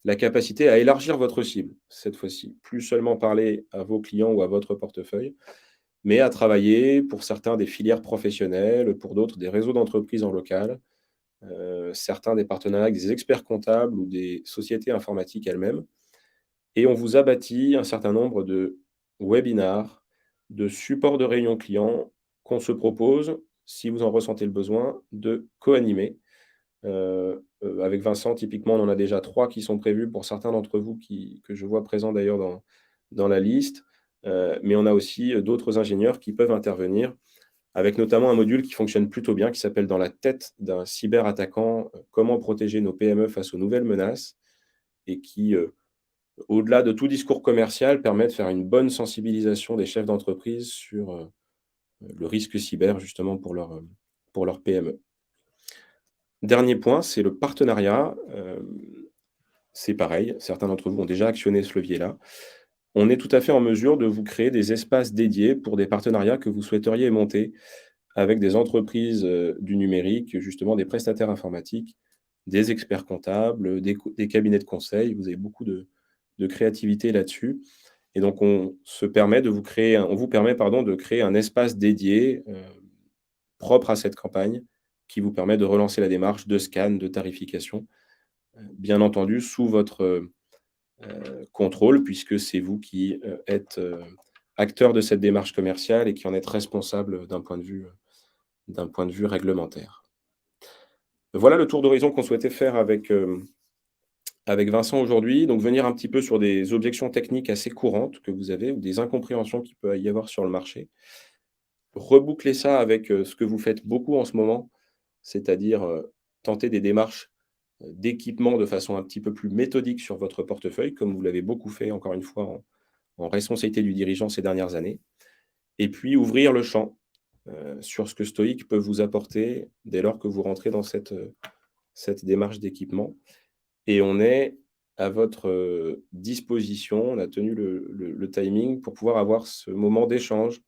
la capacité à élargir votre cible, cette fois-ci. Plus seulement parler à vos clients ou à votre portefeuille, mais à travailler pour certains des filières professionnelles, pour d'autres des réseaux d'entreprises en local, certains des partenariats avec des experts comptables ou des sociétés informatiques elles-mêmes. Et on vous a bâti un certain nombre de webinars, de supports de réunions clients qu'on se propose, si vous en ressentez le besoin, de co-animer. Avec Vincent, typiquement, on en a déjà 3 qui sont prévus pour certains d'entre vous que je vois présents d'ailleurs dans la liste. Mais on a aussi, d'autres ingénieurs qui peuvent intervenir, avec notamment un module qui fonctionne plutôt bien, qui s'appelle «Dans la tête d'un cyberattaquant, comment protéger nos PME face aux nouvelles menaces» et qui, au-delà de tout discours commercial, permet de faire une bonne sensibilisation des chefs d'entreprise sur, le risque cyber justement pour leur PME. Dernier point, c'est le partenariat, c'est pareil, certains d'entre vous ont déjà actionné ce levier-là. On est tout à fait en mesure de vous créer des espaces dédiés pour des partenariats que vous souhaiteriez monter avec des entreprises, du numérique, justement des prestataires informatiques, des experts comptables, des cabinets de conseil. Vous avez beaucoup de créativité là-dessus. Et donc on vous permet, pardon, de créer un espace dédié, propre à cette campagne, qui vous permet de relancer la démarche de scan, de tarification, bien entendu sous votre, contrôle puisque c'est vous qui, êtes, acteur de cette démarche commerciale et qui en êtes responsable d'un point de vue réglementaire. Voilà le tour d'horizon qu'on souhaitait faire avec Vincent aujourd'hui, donc venir un petit peu sur des objections techniques assez courantes que vous avez ou des incompréhensions qu'il peut y avoir sur le marché. Reboucler ça avec, ce que vous faites beaucoup en ce moment, c'est-à-dire, tenter des démarches, d'équipement de façon un petit peu plus méthodique sur votre portefeuille, comme vous l'avez beaucoup fait encore une fois en responsabilité du dirigeant ces dernières années. Et puis ouvrir le champ, sur ce que Stoic peut vous apporter dès lors que vous rentrez dans cette démarche d'équipement. Et on est à votre, disposition. On a tenu le timing pour pouvoir avoir ce moment d'échange,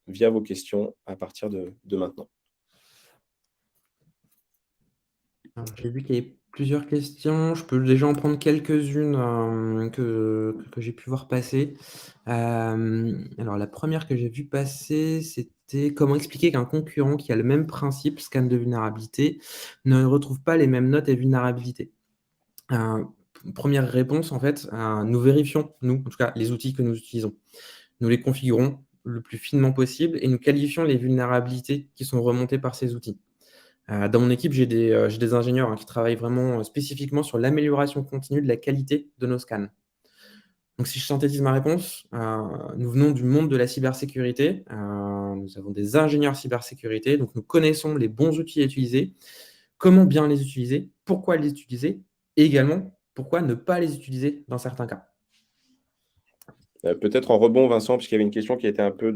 via vos questions à partir de maintenant. Alors, j'ai vu qu'il y avait plusieurs questions. Je peux déjà en prendre quelques-unes, que j'ai pu voir passer. Alors la première que j'ai vue passer, c'était: comment expliquer qu'un concurrent qui a le même principe, scan de vulnérabilité, ne retrouve pas les mêmes notes et vulnérabilités? Heu, 1re réponse, en fait, nous vérifions, nous, en tout cas, les outils que nous utilisons. Nous les configurons le plus finement possible et nous qualifions les vulnérabilités qui sont remontées par ces outils. Dans mon équipe, j'ai des ingénieurs, qui travaillent vraiment, spécifiquement sur l'amélioration continue de la qualité de nos scans. Donc si je synthétise ma réponse, nous venons du monde de la cybersécurité, nous avons des ingénieurs cybersécurité, donc nous connaissons les bons outils à utiliser comment bien les utiliser, pourquoi les utiliser, et également pourquoi ne pas les utiliser dans certains cas. Peut-être en rebond, Vincent, puisqu'il y avait une question qui était un peu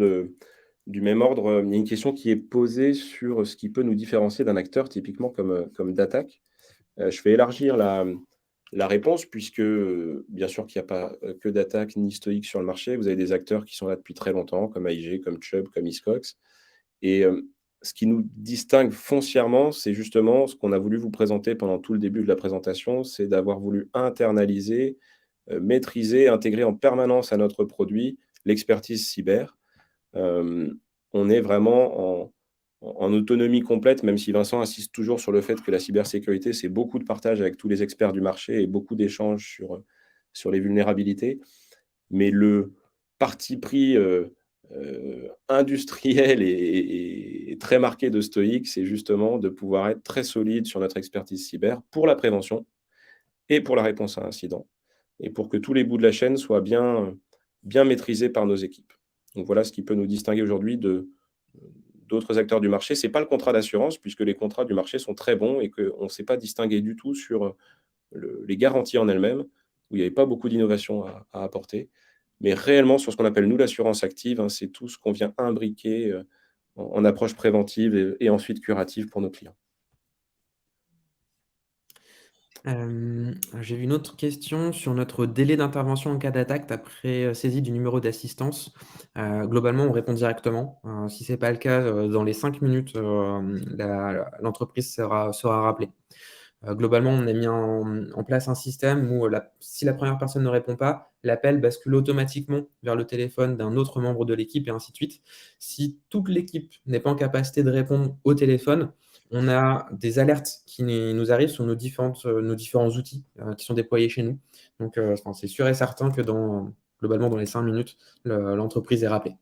du même ordre. Il y a une question qui est posée sur ce qui peut nous différencier d'un acteur typiquement comme Datak. Je vais élargir la réponse puisque, bien sûr qu'il n'y a pas, que Datak ni Stoic sur le marché. Vous avez des acteurs qui sont là depuis très longtemps, comme AIG, comme Chubb, comme Hiscox. Et ce qui nous distingue foncièrement, c'est justement ce qu'on a voulu vous présenter pendant tout le début de la présentation, c'est d'avoir voulu internaliser, maîtriser, intégrer en permanence à notre produit l'expertise cyber. Hem, on est vraiment en autonomie complète, même si Vincent insiste toujours sur le fait que la cybersécurité, c'est beaucoup de partage avec tous les experts du marché et beaucoup d'échanges sur les vulnérabilités. Mais le parti pris, industriel et très marqué de Stoic, c'est justement de pouvoir être très solide sur notre expertise cyber pour la prévention et pour la réponse à incident et pour que tous les bouts de la chaîne soient bien maîtrisés par nos équipes. Donc voilà ce qui peut nous distinguer aujourd'hui de d'autres acteurs du marché. C'est pas le contrat d'assurance puisque les contrats du marché sont très bons et qu'on ne s'est pas distingué du tout sur, les garanties en elles-mêmes, où il n'y avait pas beaucoup d'innovation à apporter. Mais réellement sur ce qu'on appelle nous l'assurance active, hein, c'est tout ce qu'on vient imbriquer, en approche préventive et ensuite curative pour nos clients. J'ai vu une autre question sur notre délai d'intervention en cas d'attaque après, saisie du numéro d'assistance. Globalement, on répond directement. Si c'est pas le cas, dans les 5 minutes, l'entreprise sera rappelée. Globalement, on a mis en place un système où si la première personne ne répond pas, l'appel bascule automatiquement vers le téléphone d'un autre membre de l'équipe et ainsi de suite. Si toute l'équipe n'est pas en capacité de répondre au téléphone, on a des alertes qui nous arrivent sur nos différents outils qui sont déployés chez nous. Donc, enfin, c'est sûr et certain que globalement, dans les 5 minutes, l'entreprise est rappelée.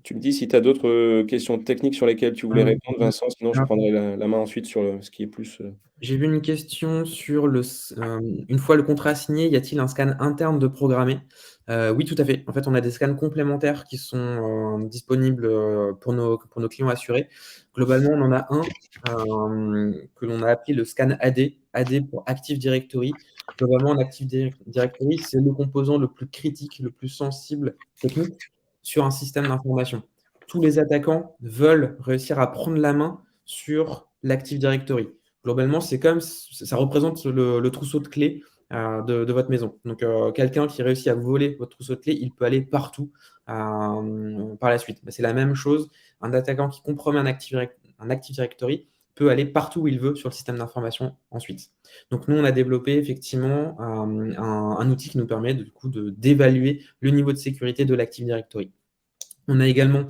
Tu me dis si tu as d'autres, questions techniques sur lesquelles tu voulais répondre, Vincent, sinon je prendrai la main ensuite sur, ce qui est plus, J'ai vu une question sur une fois le contrat signé, y a-t-il un scan interne de programmé? Oui, tout à fait. En fait, on a des scans complémentaires qui sont disponibles pour nos clients assurés. Globalement, on en a un que l'on a appelé le scan AD, AD pour Active Directory. Globalement, en Active Directory, c'est le composant le plus critique, le plus sensible technique sur un système d'information. Tous les attaquants veulent réussir à prendre la main sur l'Active Directory. Globalement, c'est comme ça représente le trousseau de clés de votre maison. Donc, quelqu'un qui réussit à voler votre trousseau de clés, il peut aller partout par la suite. C'est la même chose. Un attaquant qui compromet un Active Directory peut aller partout où il veut sur le système d'information ensuite. Donc, nous, on a développé effectivement un outil qui nous permet du coup d'évaluer le niveau de sécurité de l'Active Directory. On a également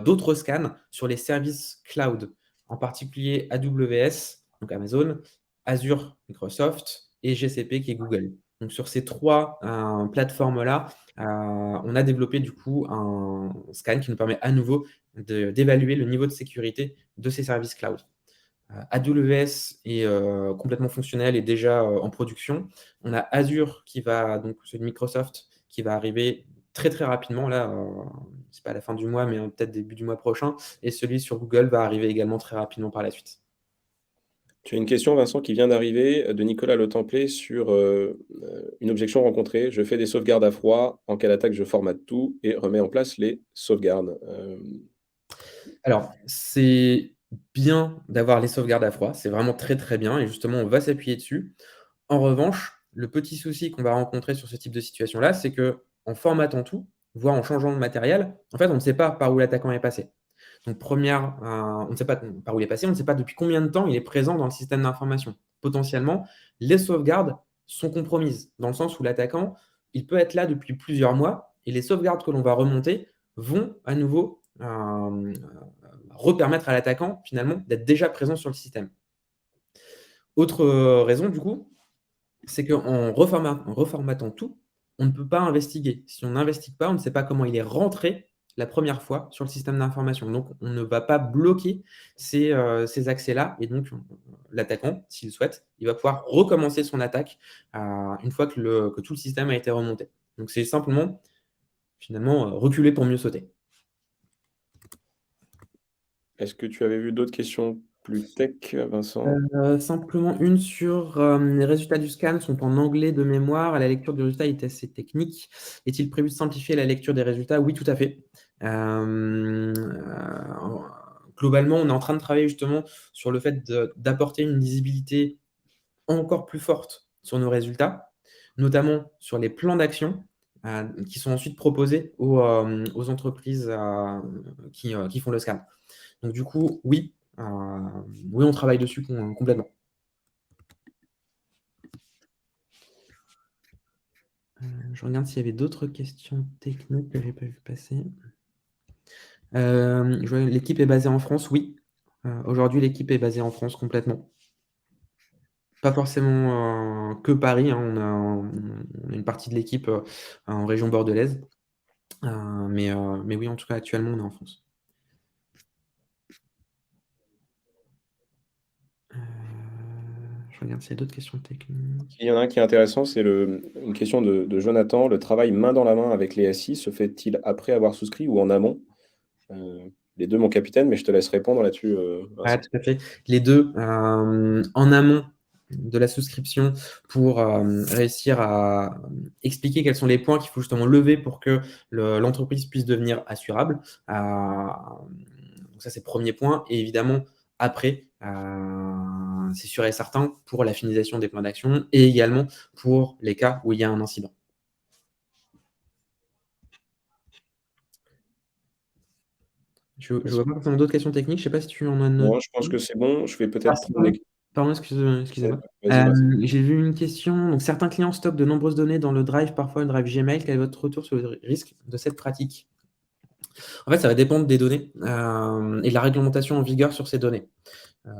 d'autres scans sur les services cloud, en particulier AWS, donc Amazon, Azure, Microsoft, et GCP, qui est Google. Donc sur ces trois plateformes-là, on a développé du coup un scan qui nous permet à nouveau d'évaluer le niveau de sécurité de ces services cloud. AWS est complètement fonctionnel et déjà en production. On a Azure donc celui de Microsoft, qui va arriver très très rapidement là, c'est pas à la fin du mois, mais peut-être début du mois prochain. Et celui sur Google va arriver également très rapidement par la suite. Tu as une question, Vincent, qui vient d'arriver, de Nicolas Le Templé sur, une objection rencontrée: «Je fais des sauvegardes à froid. En cas d'attaque, je formate tout et remets en place les sauvegardes». Alors, c'est bien d'avoir les sauvegardes à froid, c'est vraiment très très bien et justement on va s'appuyer dessus. En revanche, le petit souci qu'on va rencontrer sur ce type de situation-là, c'est qu'en formatant tout, voire en changeant de matériel, en fait, on ne sait pas par où l'attaquant est passé. Donc on ne sait pas par où il est passé, on ne sait pas depuis combien de temps il est présent dans le système d'information. Potentiellement, les sauvegardes sont compromises, dans le sens où l'attaquant, il peut être là depuis plusieurs mois et les sauvegardes que l'on va remonter vont à nouveau repermettre à l'attaquant, finalement, d'être déjà présent sur le système. Autre raison, du coup, c'est qu'en reformatant tout, on ne peut pas investiguer. Si on n'investigue pas, on ne sait pas comment il est rentré la première fois sur le système d'information. Donc, on ne va pas bloquer ces accès-là. Et donc, l'attaquant, s'il souhaite, il va pouvoir recommencer son attaque une fois que tout le système a été remonté. Donc, c'est simplement, finalement, reculer pour mieux sauter. Est-ce que tu avais vu d'autres questions plus tech, Vincent? Simplement une sur, les résultats du scan sont en anglais de mémoire et la lecture du résultat est assez technique. Est-il prévu de simplifier la lecture des résultats? Oui, tout à fait. Globalement, on est en train de travailler justement sur le fait d'apporter une lisibilité encore plus forte sur nos résultats, notamment sur les plans d'action, qui sont ensuite proposés aux entreprises, qui font le scan. Donc du coup, oui, oui, on travaille dessus complètement. Je regarde s'il y avait d'autres questions techniques que j'ai pas vu passer. L'équipe est basée en France, oui. Aujourd'hui, l'équipe est basée en France complètement. Pas forcément que Paris, hein, on a une partie de l'équipe en région bordelaise. Mais oui, en tout cas, actuellement, on est en France. Je regarde s'il y a d'autres questions techniques. Il y en a un qui est intéressant, c'est une question de Jonathan. Le travail main dans la main avec les SI se fait-il après avoir souscrit ou en amont? Les 2, mon capitaine, mais je te laisse répondre là-dessus, Ouais, Vincent. tout à fait. Les deux, en amont de la souscription pour réussir à expliquer quels sont les points qu'il faut justement lever pour que l'entreprise puisse devenir assurable. Donc ça, c'est le premier point. Et évidemment, après, c'est sûr et certain pour la finalisation des plans d'action et également pour les cas où il y a un incident. Je ne vois pas forcément d'autres questions techniques. Je ne sais pas si tu en as Non, noté. je pense que c'est bon. Je vais Ah, peut-être si, prendre les. pardon, excusez-moi. Vas-y, Vincent. J'ai vu une question. Donc, certains clients stockent de nombreuses données dans le Drive, parfois le Drive Gmail. Quel est votre retour sur le risque de cette pratique? En fait, ça va dépendre des données et de la réglementation en vigueur sur ces données. Euh,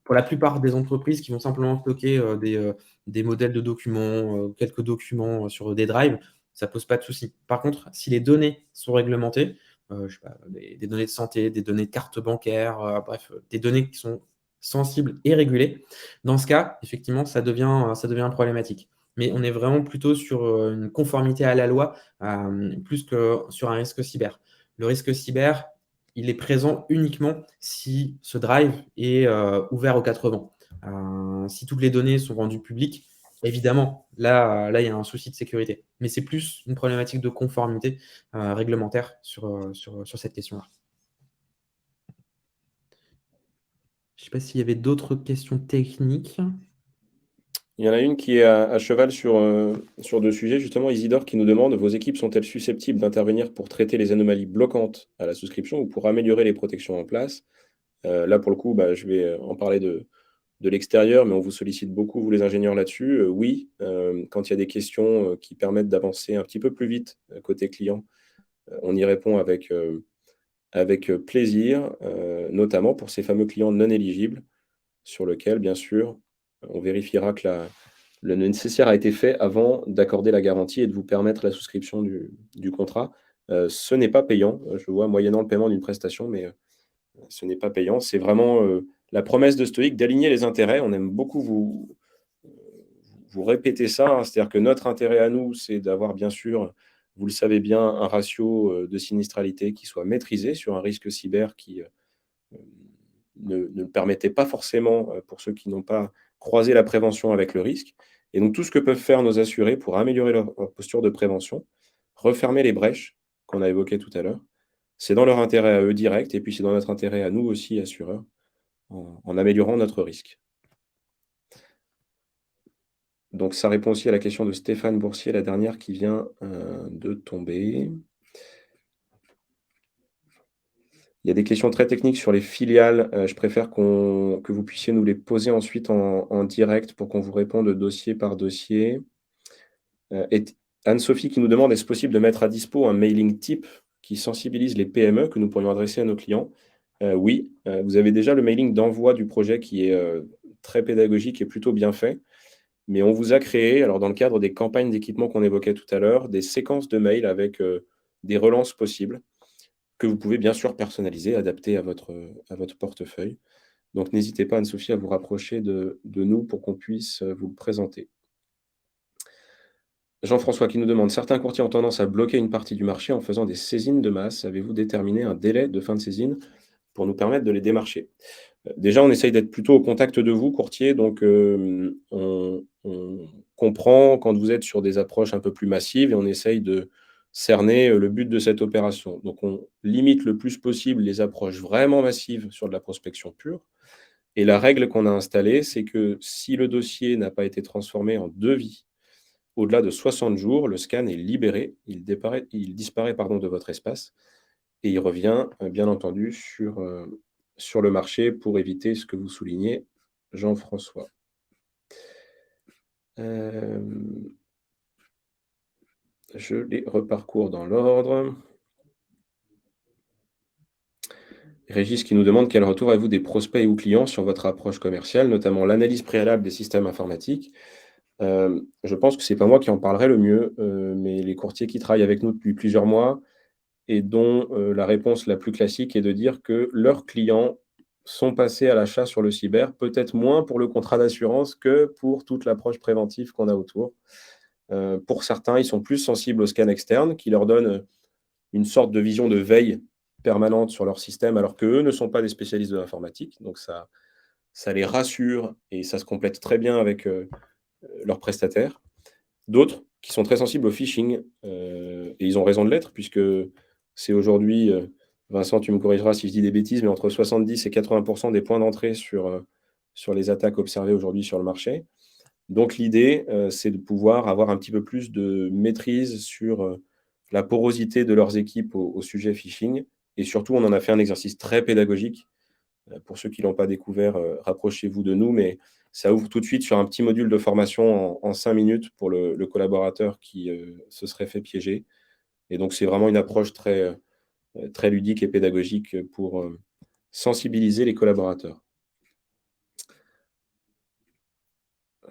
pour la plupart des entreprises qui vont simplement stocker des modèles de documents, quelques documents sur des drives, ça ne pose pas de souci. Par contre, si les données sont réglementées, je sais pas, des données de santé, des données de carte bancaire, bref, des données qui sont sensibles et régulées, dans ce cas, effectivement, ça devient problématique. Mais on est vraiment plutôt sur une conformité à la loi, plus que sur un risque cyber. Le risque cyber, il est présent uniquement si ce drive est ouvert aux 80. Si toutes les données sont rendues publiques, évidemment, là, il y a un souci de sécurité. Mais c'est plus une problématique de conformité réglementaire sur cette question-là. Je ne sais pas s'il y avait d'autres questions techniques. Il y en a une qui est à cheval sur 2 sujets, justement. Isidore qui nous demande: «Vos équipes sont-elles susceptibles d'intervenir pour traiter les anomalies bloquantes à la souscription ou pour améliorer les protections en place?» Là, pour le coup, bah, je vais en parler de l'extérieur, mais on vous sollicite beaucoup, vous les ingénieurs, là-dessus. Oui, quand il y a des questions qui permettent d'avancer un petit peu plus vite côté client, on y répond avec plaisir, notamment pour ces fameux clients non éligibles sur lequel, bien sûr, on vérifiera que le nécessaire a été fait avant d'accorder la garantie et de vous permettre la souscription du contrat. Ce n'est pas payant, je vois moyennant le paiement d'une prestation, mais ce n'est pas payant. C'est vraiment, la promesse de Stoic d'aligner les intérêts. On aime beaucoup vous répéter ça, hein. C'est-à-dire que notre intérêt à nous, c'est d'avoir bien sûr, vous le savez bien, un ratio, de sinistralité qui soit maîtrisé sur un risque cyber qui, ne le permettait pas forcément, pour ceux qui n'ont pas croisé la prévention avec le risque. Et donc tout ce que peuvent faire nos assurés pour améliorer leur posture de prévention, refermer les brèches qu'on a évoquées tout à l'heure, c'est dans leur intérêt à eux direct et puis c'est dans notre intérêt à nous aussi assureurs, en améliorant notre risque. Donc ça répond aussi à la question de Stéphane Boursier, la dernière qui vient, de tomber. Il y a des questions très techniques sur les filiales, je préfère que vous puissiez nous les poser ensuite en direct pour qu'on vous réponde dossier par dossier. Et Anne-Sophie qui nous demande: «Est-ce possible de mettre à dispo un mailing type qui sensibilise les PME que nous pourrions adresser à nos clients?» Oui, vous avez déjà le mailing d'envoi du projet qui est, très pédagogique et plutôt bien fait. Mais on vous a créé, alors dans le cadre des campagnes d'équipement qu'on évoquait tout à l'heure, des séquences de mails avec, des relances possibles que vous pouvez bien sûr personnaliser, adapter à votre portefeuille. Donc n'hésitez pas, Anne-Sophie, à vous rapprocher de nous pour qu'on puisse, vous le présenter. Jean-François qui nous demande: «Certains courtiers ont tendance à bloquer une partie du marché en faisant des saisines de masse. Avez-vous déterminé un délai de fin de saisine?» pour nous permettre de les démarcher. Déjà, on essaye d'être plutôt au contact de vous, courtier, donc on comprend quand vous êtes sur des approches un peu plus massives et on essaye de cerner, le but de cette opération. Donc on limite le plus possible les approches vraiment massives sur de la prospection pure et la règle qu'on a installée, c'est que si le dossier n'a pas été transformé en devis au-delà de 60 jours, le scan est libéré, il disparaît pardon, de votre espace et il revient, bien entendu sur le marché pour éviter ce que vous soulignez, Jean-François. Hem, je les reparcours dans l'ordre. Régis qui nous demande: «Quel retour avez-vous des prospects ou clients sur votre approche commerciale, notamment l'analyse préalable des systèmes informatiques?» Je pense que c'est pas moi qui en parlerai le mieux, mais les courtiers qui travaillent avec nous depuis plusieurs mois et dont, la réponse la plus classique est de dire que leurs clients sont passés à l'achat sur le cyber, peut-être moins pour le contrat d'assurance que pour toute l'approche préventive qu'on a autour. Pour certains, ils sont plus sensibles au scan externe qui leur donne, une sorte de vision de veille permanente sur leur système, alors qu'eux ne sont pas des spécialistes de l'informatique. Donc ça les rassure et ça se complète très bien avec, leurs prestataires. D'autres qui sont très sensibles au phishing, et ils ont raison de l'être puisque c'est aujourd'hui, Vincent, tu me corrigeras si je dis des bêtises, mais entre 70 et 80 des points d'entrée sur les attaques observées aujourd'hui sur le marché. Donc l'idée, c'est de pouvoir avoir un petit peu plus de maîtrise sur, la porosité de leurs équipes au sujet phishing et surtout, on en a fait un exercice très pédagogique. Pour ceux qui l'ont pas découvert, rapprochez-vous de nous, mais ça ouvre tout de suite sur un petit module de formation en 5 minutes pour le collaborateur qui, se serait fait piéger et donc c'est vraiment une approche très ludique et pédagogique, pour, sensibiliser les collaborateurs.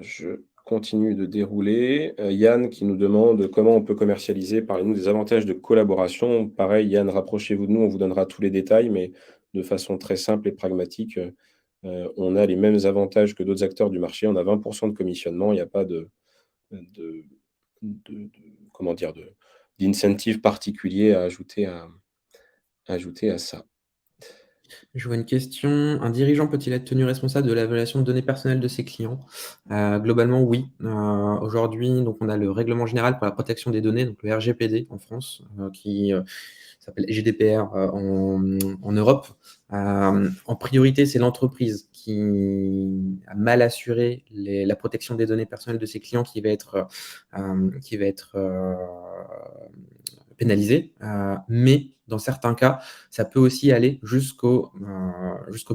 Je continue de dérouler. Yann qui nous demande comment on peut commercialiser. Parlez-nous des avantages de collaboration. Pareil, Yann, rapprochez-vous de nous, on vous donnera tous les détails, mais de façon très simple et pragmatique, on a les mêmes avantages que d'autres acteurs du marché. On a 20 de commissionnement. Il n'y a pas de de comment dire? D'incentive particulier à ajouter à ça. Je vois une question. Un dirigeant peut-il être tenu responsable de l'évaluation de données personnelles de ses clients? Globalement, oui. Aujourd'hui, donc on a le règlement général pour la protection des données, donc le RGPD en France, qui, s'appelle GDPR, en Europe. En priorité, c'est l'entreprise qui a mal assuré la protection des données personnelles de ses clients qui va être pénalisée. Mais dans certains cas, ça peut aussi aller jusqu'au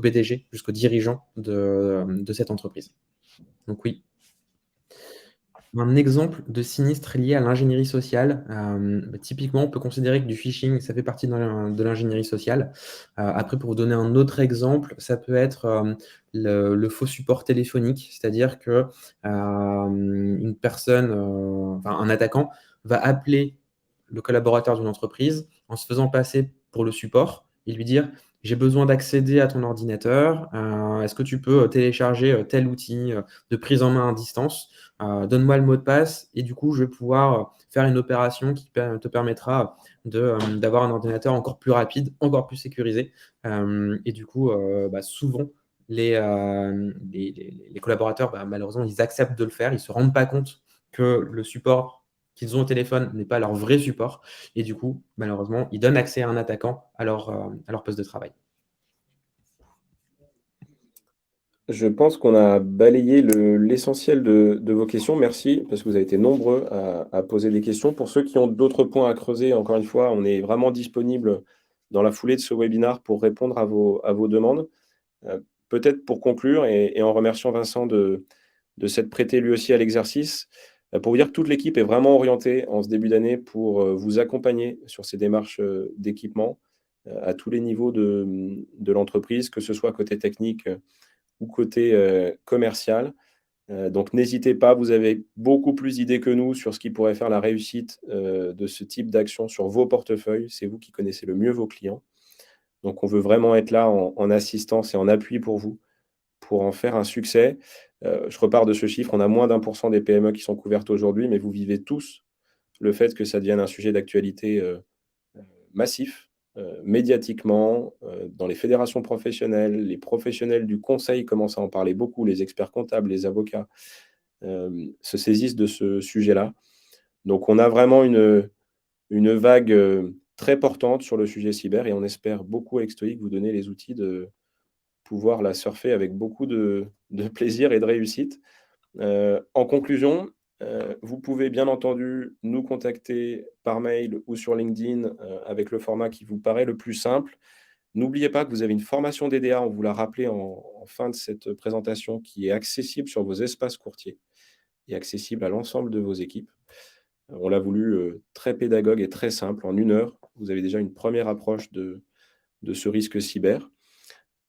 PDG, jusqu'au dirigeant de cette entreprise. Donc oui. Un exemple de sinistre lié à l'ingénierie sociale, typiquement, on peut considérer que du phishing, ça fait partie de l'ingénierie sociale. Après, pour vous donner un autre exemple, ça peut être, le faux support téléphonique. C'est-à-dire que, une personne, enfin un attaquant va appeler le collaborateur d'une entreprise en se faisant passer pour le support et lui dire: «J'ai besoin d'accéder à ton ordinateur, est-ce que tu peux, télécharger, tel outil, de prise en main à distance?» Donne-moi le mot de passe et du coup, je vais pouvoir, faire une opération qui te permettra d'avoir un ordinateur encore plus rapide, encore plus sécurisé. Et du coup, souvent les collaborateurs, malheureusement, ils acceptent de le faire. Ils se rendent pas compte que le support qu'ils ont au téléphone n'est pas leur vrai support et du coup, malheureusement, ils donnent accès à un attaquant à leur poste de travail. Je pense qu'on a balayé l'essentiel de vos questions. Merci, parce que vous avez été nombreux à poser des questions. Pour ceux qui ont d'autres points à creuser, encore une fois, on est vraiment disponible dans la foulée de ce webinar pour répondre à vos demandes. Peut-être pour conclure et en remerciant Vincent de s'être prêté lui aussi à l'exercice, pour vous dire que toute l'équipe est vraiment orientée en ce début d'année pour, vous accompagner sur ces démarches, d'équipement, à tous les niveaux de l'entreprise, que ce soit côté technique, ou côté, commercial. Donc n'hésitez pas, vous avez beaucoup plus d'idées que nous sur ce qui pourrait faire la réussite, de ce type d'action sur vos portefeuilles. C'est vous qui connaissez le mieux vos clients. Donc on veut vraiment être là en assistance et en appui pour vous, pour en faire un succès. Je repars de ce chiffre, on a moins d'1 des PME qui sont couvertes aujourd'hui, mais vous vivez tous le fait que ça devienne un sujet d'actualité, massif, médiatiquement, dans les fédérations professionnelles. Les professionnels du conseil commencent à en parler beaucoup, les experts comptables, les avocats, se saisissent de ce sujet-là. Donc on a vraiment une vague, très portante sur le sujet cyber et on espère beaucoup avec Stoic vous donner les outils de pouvoir la surfer avec beaucoup de plaisir et de réussite. En conclusion, vous pouvez bien entendu nous contacter par mail ou sur LinkedIn, avec le format qui vous paraît le plus simple. N'oubliez pas que vous avez une formation DDA, on vous l'a rappelé en fin de cette présentation, qui est accessible sur vos espaces courtiers et accessible à l'ensemble de vos équipes. On l'a voulu, très pédagogue et très simple. En 1 heure, vous avez déjà une première approche de ce risque cyber.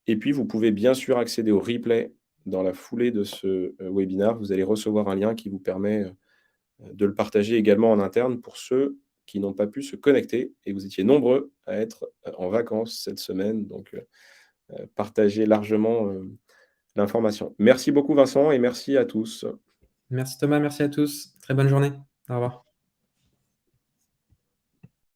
Et puis, vous pouvez bien sûr accéder au replay dans la foulée de ce, webinaire. Vous allez recevoir un lien qui vous permet, de le partager également en interne pour ceux qui n'ont pas pu se connecter et vous étiez nombreux à être, en vacances cette semaine, donc partagez largement, l'information. Merci beaucoup Vincent et merci à tous. Merci Thomas, merci à tous. Très bonne journée. Au revoir.